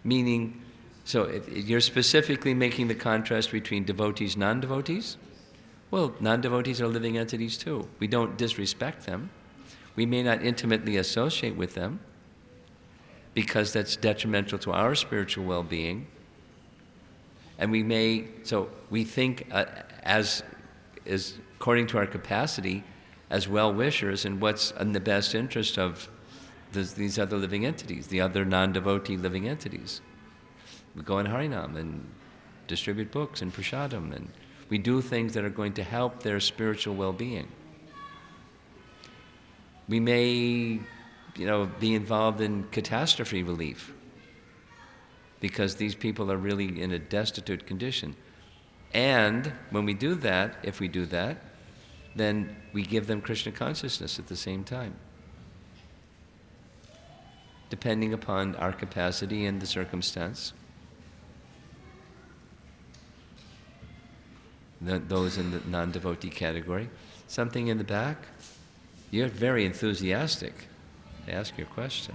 Meaning, so if you're specifically making the contrast between devotees, non-devotees? Well, non-devotees are living entities too. We don't disrespect them. We may not intimately associate with them because that's detrimental to our spiritual well-being. And we think as according to our capacity as well-wishers in what's in the best interest of these other living entities, the other non-devotee living entities. We go in Harinam and distribute books and prasadam, and we do things that are going to help their spiritual well-being. We may, be involved in catastrophe relief because these people are really in a destitute condition. And when we do that, if we do that, then we give them Krishna consciousness at the same time, depending upon our capacity and the circumstance. Those in the non-devotee category. Something in the back? You're very enthusiastic to ask your question.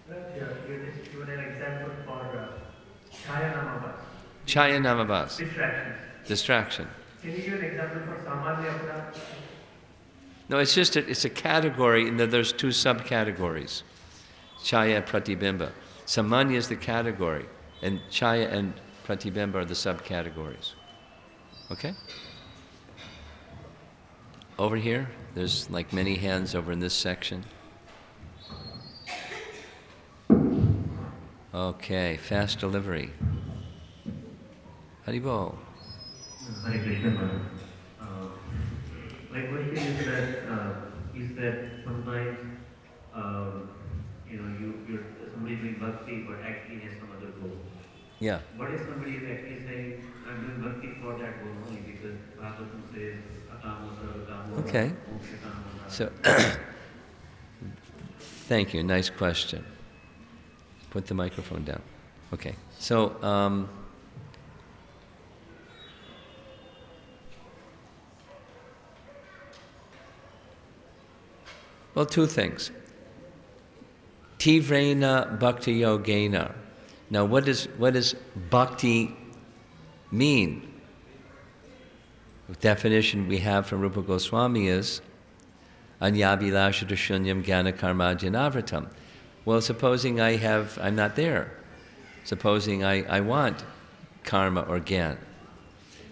You just given an example for Chaya Namabas. Chaya Namabas. Distraction. Distraction. Can you give an example for Samanya Apara? No, it's a category, and there's two subcategories. Chaya, Pratibimba. Samanya is the category, and Chaya and Pratibimba are the subcategories. Okay? Over here, there's like many hands over in this section. Okay, fast delivery. Haribol. Hare Krishna, Madam. My question is that sometimes, you're somebody doing bhakti but actually has some other goal. Yeah. What if somebody is actually saying, I'm doing bhakti for that goal only because Bhagavatam says, Okay. So, thank you. Nice question. Put the microphone down. Okay. So, well, two things. Tivrena bhakti yogena. Now, what does bhakti mean? The definition we have from Rupa Goswami is Anyabhilasha shunyam jnana karma janavratam. Well, supposing I'm not there. Supposing I want karma or gyan.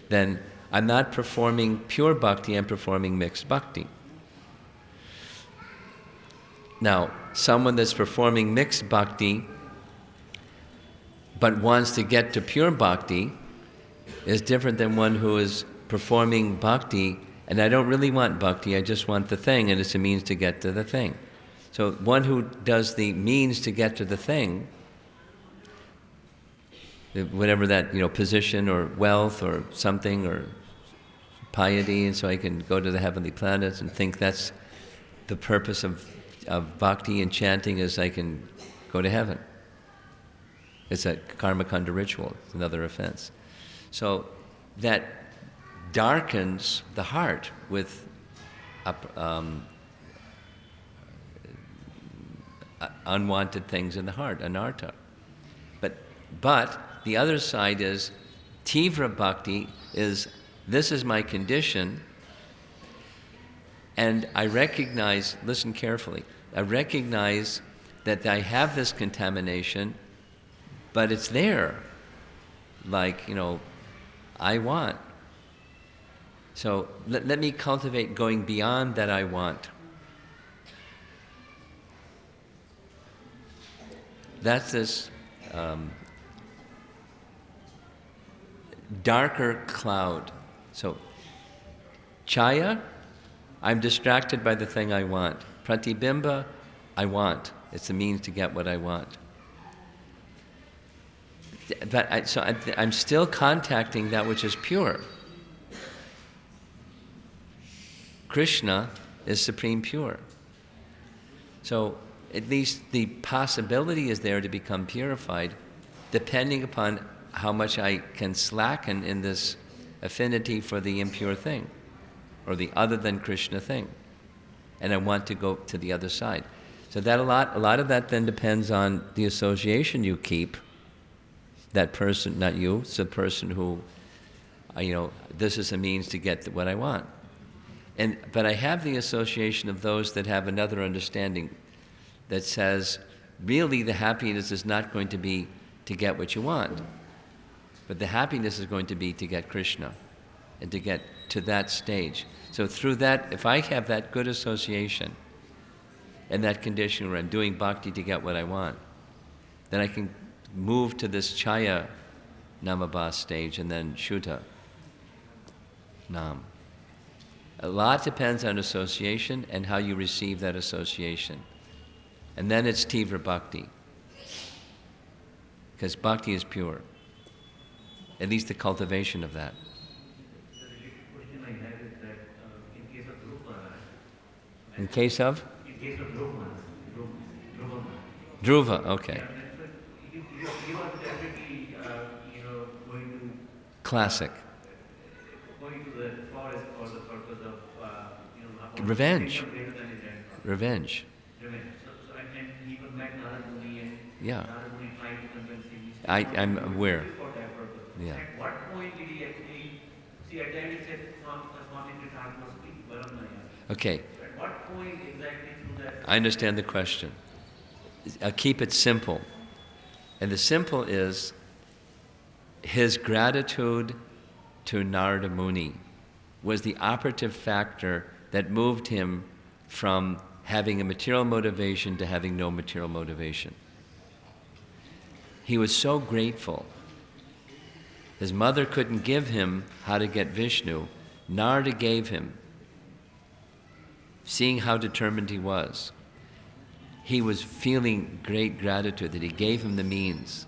Then I'm not performing pure bhakti, I'm performing mixed bhakti. Now, someone that's performing mixed bhakti but wants to get to pure bhakti is different than one who is performing bhakti and I don't really want bhakti, I just want the thing and it's a means to get to the thing. So one who does the means to get to the thing, whatever that, position or wealth or something or piety, and so I can go to the heavenly planets and think that's the purpose of bhakti and chanting, is I can go to heaven. It's a karma kanda ritual. It's another offense. So that darkens the heart with unwanted things in the heart, anartha. But the other side is tivra bhakti is, this is my condition, and I recognize, listen carefully, I recognize that I have this contamination, but it's there, like, I want. So let me cultivate going beyond that I want. That's this darker cloud. So, chaya, I'm distracted by the thing I want. Pratibimba, I want. It's the means to get what I want. But I'm still contacting that which is pure. Krishna is supreme pure. So at least the possibility is there to become purified, depending upon how much I can slacken in this affinity for the impure thing, or the other than Krishna thing. And I want to go to the other side. So that a lot of that then depends on the association you keep. That person, not you, it's the person who, this is a means to get what I want. But I have the association of those that have another understanding that says, really the happiness is not going to be to get what you want, but the happiness is going to be to get Krishna and to get to that stage. So through that, if I have that good association and that condition where I'm doing bhakti to get what I want, then I can move to this chaya namabhas stage and then shuddha nam. A lot depends on association and how you receive that association. And then it's tivra bhakti. Because bhakti is pure. At least the cultivation of that. The related question I have is that in case of Dhruva, In case of? in case of Dhruva, Dhruva, okay. he was definitely, going to Classic. going to the forest for the purpose of, Revenge. greater than his grandfather. Revenge. Revenge. And he was met Narada Muni, and Yeah. Narada Muni trying to convince him. I'm aware. For that purpose. Yeah. At what point did he actually see? At the end, he said, "Swami Tirtha must be Varamaya." Okay, At what point exactly through that? I understand the question. I'll keep it simple. And the simple is his gratitude to Narada Muni was the operative factor that moved him from having a material motivation to having no material motivation. He was so grateful. His mother couldn't give him how to get Vishnu. Narada gave him. Seeing how determined he was, he was feeling great gratitude that he gave him the means.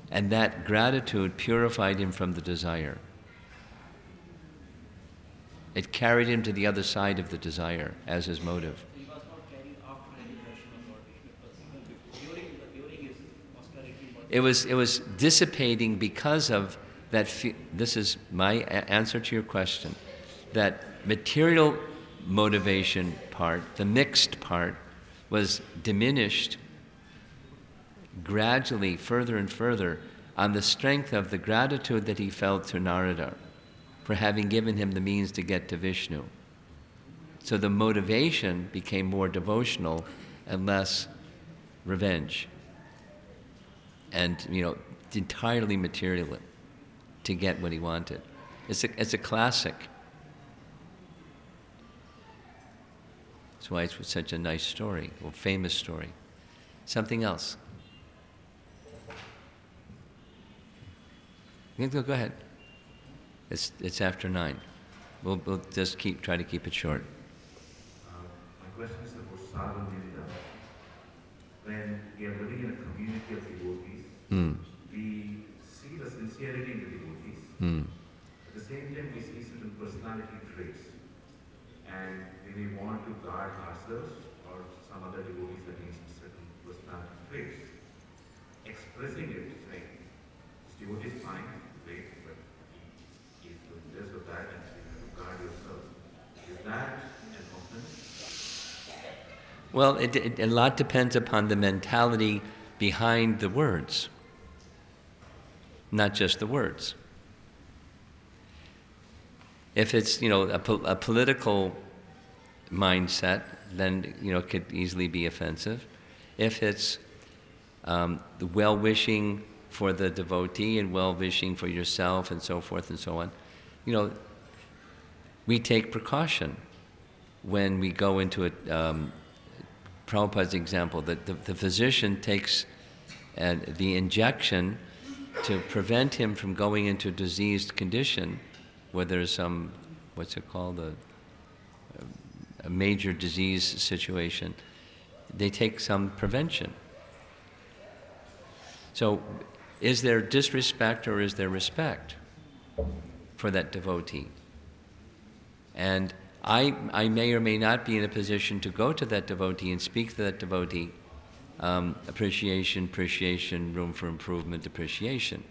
And that gratitude purified him from the desire. It carried him to the other side of the desire as his motive. He was not carried after any darshan of Lord Vishnu. It was even during his austerity. It was dissipating because of that. This is my answer to your question. That material motivation part, the mixed part, was diminished gradually, further and further, on the strength of the gratitude that he felt to Narada for having given him the means to get to Vishnu. So the motivation became more devotional and less revenge. And, entirely material to get what he wanted. It's a classic. That's why it's such a nice story, or famous story. Something else? Go ahead. It's after 9. We'll just try to keep it short. My question is about Sarvam Devi. when we are living in a community of devotees, we see the sincerity in the devotees. At the same time, we see certain personality traits. And we may want to guard ourselves or some other devotees against certain personality traits. Expressing it, saying, this devotee is fine, great, but he's doing this or that, and you have to guard yourself. Is that an offense? Well, a lot depends upon the mentality behind the words, not just the words. If it's, a political mindset, then, it could easily be offensive. If it's well-wishing for the devotee and well-wishing for yourself and so forth and so on, we take precaution when we go into it. Prabhupada's example, that the physician takes the injection to prevent him from going into a diseased condition where there's some, what's it called, a major disease situation. They take some prevention. So is there disrespect or is there respect for that devotee? And I may or may not be in a position to go to that devotee and speak to that devotee, appreciation, room for improvement, appreciation.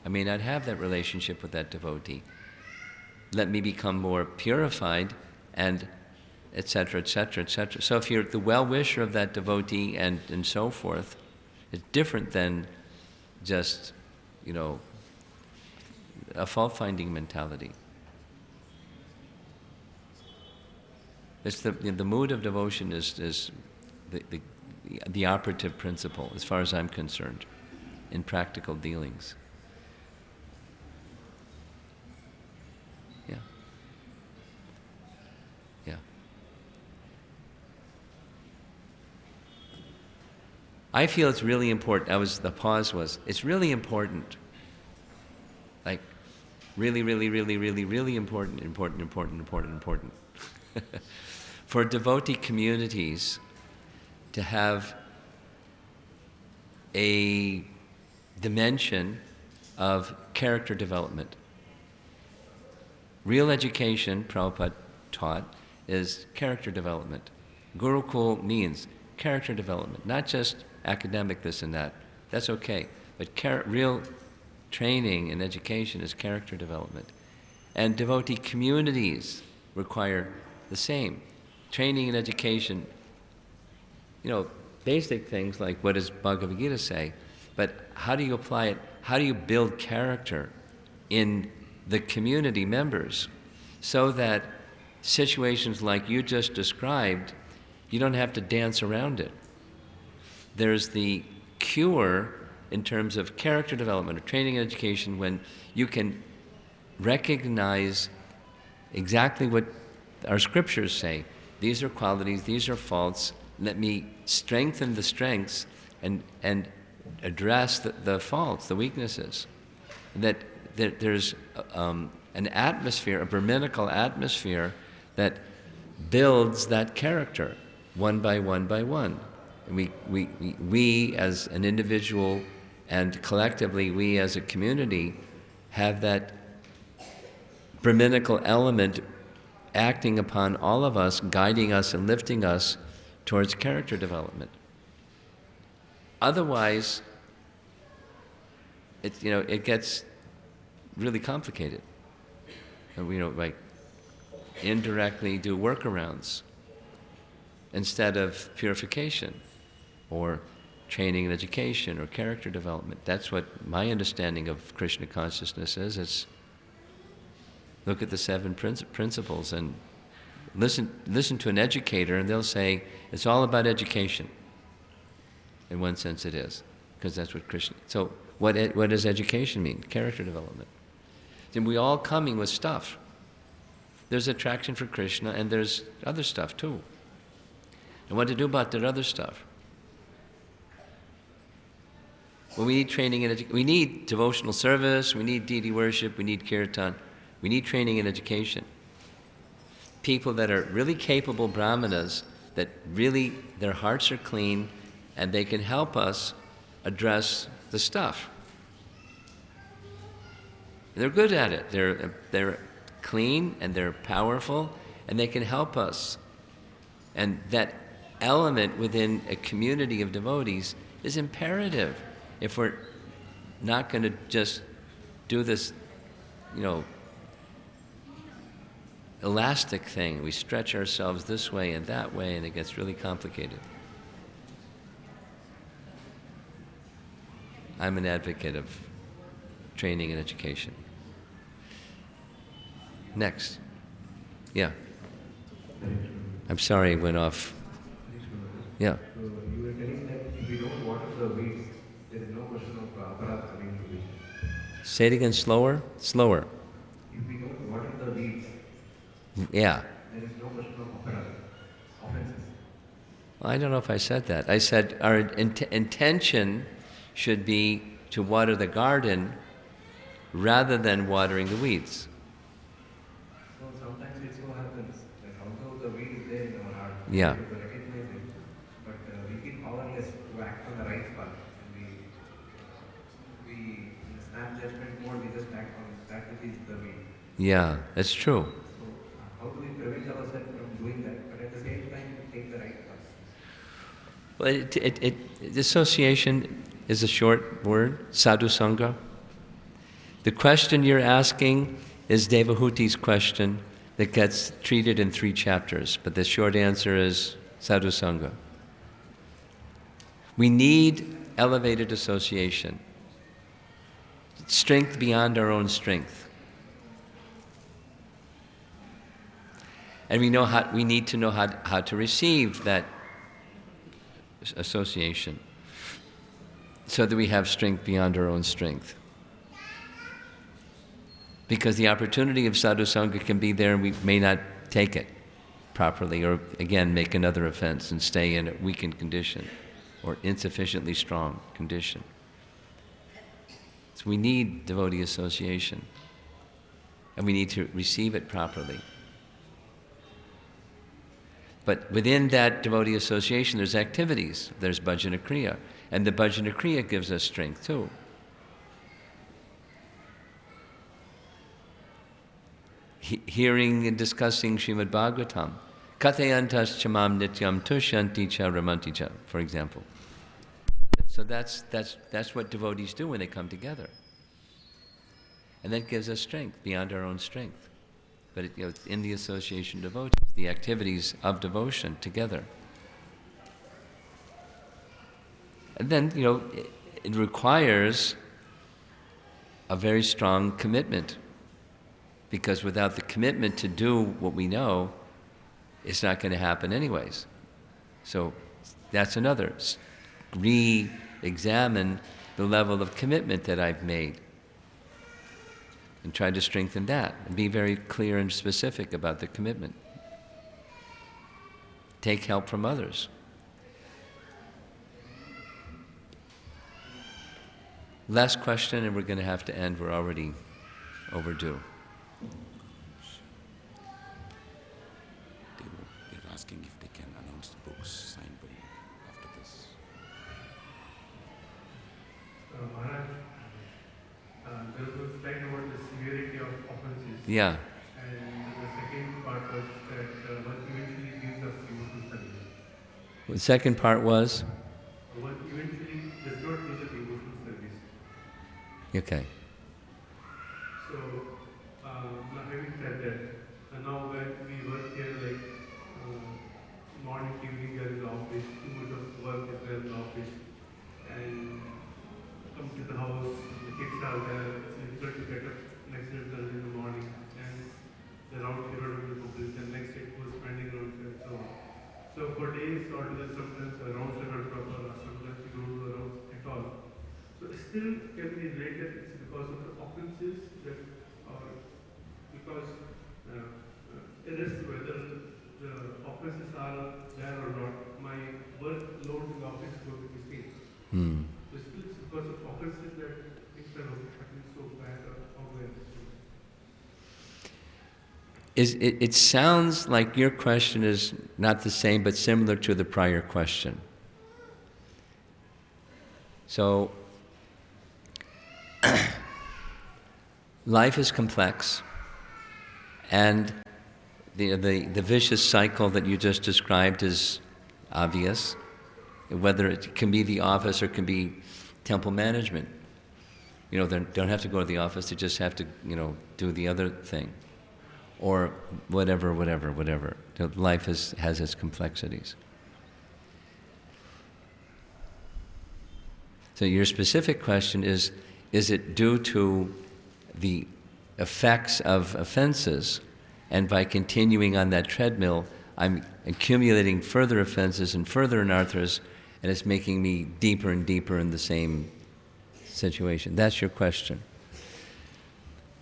I may not have that relationship with that devotee. Let me become more purified, and etc., etc., etc. So if you're the well-wisher of that devotee and so forth, it's different than just, a fault-finding mentality. It's the mood of devotion is the operative principle, as far as I'm concerned, in practical dealings. Yeah. Yeah. I feel it's really important. It's really important. Like, really, really, really, really, really important. For devotee communities to have a dimension of character development. Real education, Prabhupada taught, is character development. Gurukul means character development, not just academic this and that. That's okay. But real training and education is character development. And devotee communities require the same. Training and education, basic things like what does Bhagavad Gita say, but how do you apply it? How do you build character in the community members so that situations like you just described, you don't have to dance around it? There's the cure in terms of character development or training and education when you can recognize exactly what our scriptures say. These are qualities, these are faults. Let me strengthen the strengths and address the faults, the weaknesses. That there's an atmosphere, a Brahminical atmosphere that builds that character one by one by one. And we as an individual and collectively we as a community have that Brahminical element acting upon all of us, guiding us and lifting us towards character development. Otherwise, it gets really complicated. And we like indirectly do workarounds instead of purification or training and education or character development. That's what my understanding of Krishna consciousness is. It's look at the 7 principles and listen to an educator, and they'll say it's all about education. In one sense, it is, because that's what Krishna. So, what does education mean? Character development. Then we all coming with stuff. There's attraction for Krishna, and there's other stuff too. And what to do about that other stuff? Well, we need training and we need devotional service. We need deity worship. We need kirtan. We need training and education. People that are really capable brahmanas, that really their hearts are clean and they can help us address the stuff. They're good at it. They're clean and they're powerful, and they can help us. And that element within a community of devotees is imperative. If we're not going to just do this, elastic thing, we stretch ourselves this way and that way, and it gets really complicated. I'm an advocate of training and education. Next. Yeah. I'm sorry I went off. Yeah. So you were telling that if we don't water the weeds, there is no question of aparat coming to it. Say it again, slower? Slower. If we don't water the weeds, Yeah. there is no question of aparat, offenses. Well, I don't know if I said that. I said our intention should be to water the garden rather than watering the weeds. So sometimes it so happens that although the weed is there in our heart, Yeah. we recognize it, but we feel powerless to act on the right path. And we in the snap judgment mode, we just act on that which is the weed. Yeah, that's true. So how do we prevent ourselves from doing that, but at the same time take the right path? Well, dissociation is a short word, sadhu sangha. The question you're asking is Devahuti's question that gets treated in 3 chapters, but the short answer is sadhu sangha. We need elevated association, strength beyond our own strength. And we need to know how to receive that association so that we have strength beyond our own strength. Because the opportunity of sadhu sangha can be there and we may not take it properly, or again make another offense and stay in a weakened condition or insufficiently strong condition. So we need devotee association, and we need to receive it properly. But within that devotee association, there's activities. There's bhajana kriya. And the bhajana kriya gives us strength too. Hearing and discussing Srimad Bhagavatam. Kathayantas chamam nityam tushanti cha ramanti cha, for example. So that's what devotees do when they come together. And that gives us strength beyond our own strength. But it's in the association of devotees, the activities of devotion together. And then, it requires a very strong commitment. Because without the commitment to do what we know, it's not going to happen anyways. So that's another. Re-examine the level of commitment that I've made. And try to strengthen that. And be very clear and specific about the commitment. Take help from others. Last question, and we're going to have to end. We're already overdue. They're asking if they can announce the books signed by after this. Maharaj, there was a slide about the severity of offenses. Yeah. And the second part was that one eventually gives us devotional service. The second part was? One eventually does not do the devotional service. Okay. So, having said that, now when we work here, like morning, evening, there is office, too much of work is there in the office, and come to the house, the kids are there, it's difficult to get up next day early in the morning, and they're out here with the public, and next day goes spending around and so on. So for days or sometimes the rounds are not proper, or sometimes we don't do the rounds at all. So still can be related, it's because of the offenses that are, because irrespective whether the offenses are there or not, my workload in the office is going to be same. So still it's because of offenses that things are not happening so bad or how do I understand? It sounds like your question is not the same but similar to the prior question. So, life is complex, and the vicious cycle that you just described is obvious, whether it can be the office or it can be temple management. They don't have to go to the office, they just have to, do the other thing. Or whatever. Life has its complexities. So your specific question is it due to the effects of offenses, and by continuing on that treadmill, I'm accumulating further offenses and further anarthas, and it's making me deeper and deeper in the same situation? That's your question.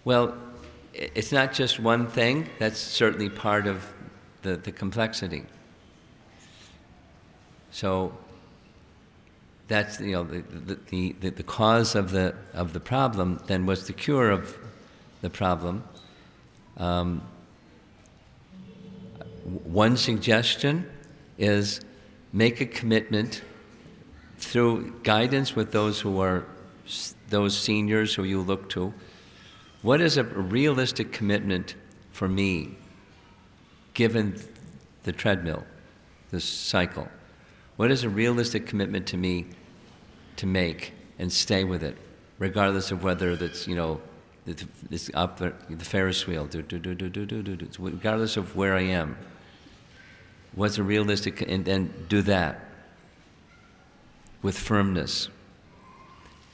Well, it's not just one thing. That's certainly part of the complexity. So that's the cause of the problem. Then what's the cure of the problem? One suggestion is make a commitment through guidance with those seniors who you look to. What is a realistic commitment for me, given the treadmill, this cycle? What is a realistic commitment to me to make and stay with it, regardless of whether that's, it's up the Ferris wheel, regardless of where I am? What's a realistic, and then do that with firmness,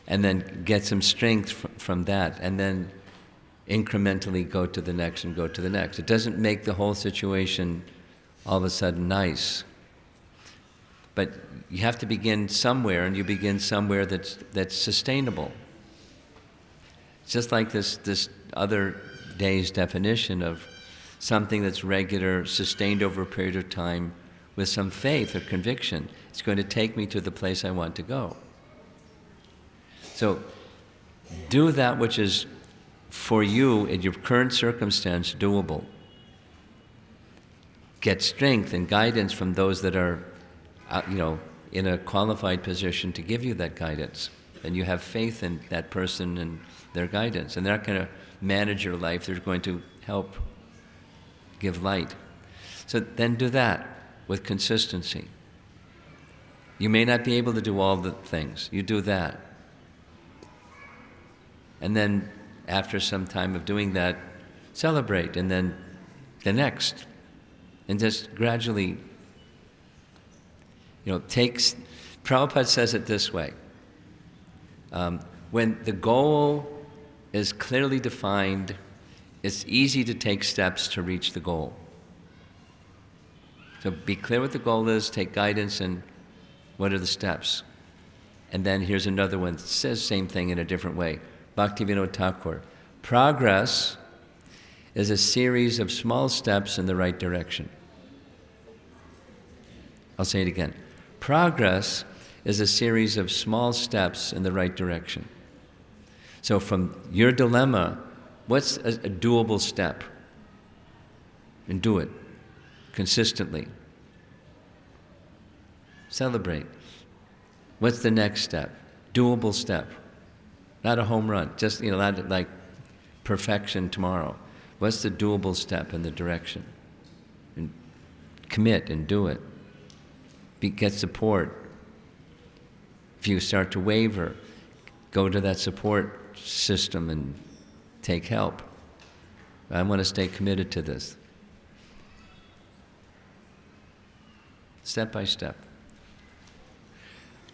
and then get some strength from that, and then incrementally go to the next and go to the next. It doesn't make the whole situation all of a sudden nice, but you have to begin somewhere, and you begin somewhere that's sustainable. It's just like this other day's definition of something that's regular, sustained over a period of time, with some faith or conviction. It's going to take me to the place I want to go. So do that which is, for you, in your current circumstance, doable. Get strength and guidance from those that are, in a qualified position to give you that guidance. And you have faith in that person and their guidance. And they're not going to manage your life, they're going to help give light. So then do that with consistency. You may not be able to do all the things. You do that. And then after some time of doing that, celebrate, and then the next. And just gradually, Prabhupada says it this way. When the goal is clearly defined, it's easy to take steps to reach the goal. So be clear what the goal is, take guidance, and what are the steps? And then here's another one that says the same thing in a different way. Bhaktivinoda Thakur. Progress is a series of small steps in the right direction. I'll say it again. Progress is a series of small steps in the right direction. So from your dilemma, what's a doable step? And do it consistently. Celebrate. What's the next step? Doable step. Not a home run, just, not like perfection tomorrow. What's the doable step in the direction? And commit and do it. Get support. If you start to waver, go to that support system and take help. I want to stay committed to this. Step by step.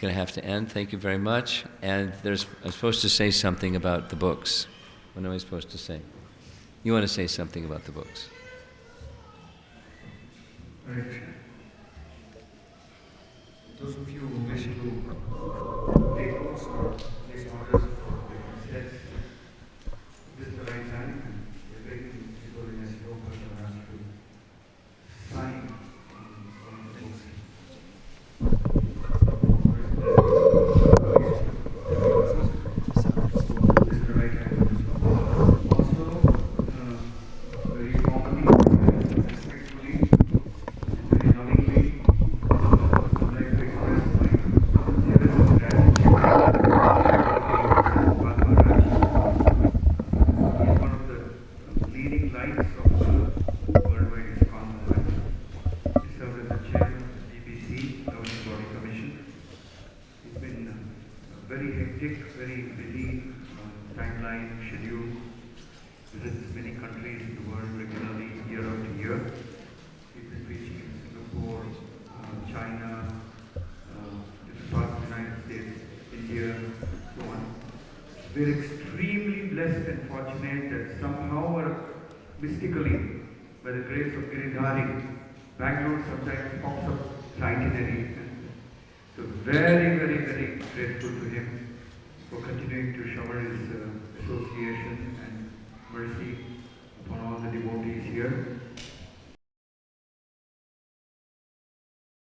Going to have to end. Thank you very much. And I'm supposed to say something about the books. What am I supposed to say? You want to say something about the books? Hare Krishna. Those of you who wish to take notes or place orders for the steps, this is the right time. We're begging people in a slow person asked to sign on the books. This is the right time to do so. Also, very formally, respectfully, very lovingly, I'd like to express my gratitude leading lights of worldwide ISKCON movement. He served as the chairman of the GBC, Governing Body Commission. It's been a very hectic, very busy timeline, schedule. Visits many countries in the world regularly, year after year. He's been preaching in Singapore, China, different parts of the United States, India, so on. We're extremely blessed and fortunate that somehow or mystically, by the grace of Giridhari, Bangalore sometimes pops up its itinerary. So very, very, very grateful to him for continuing to shower his association and mercy upon all the devotees here.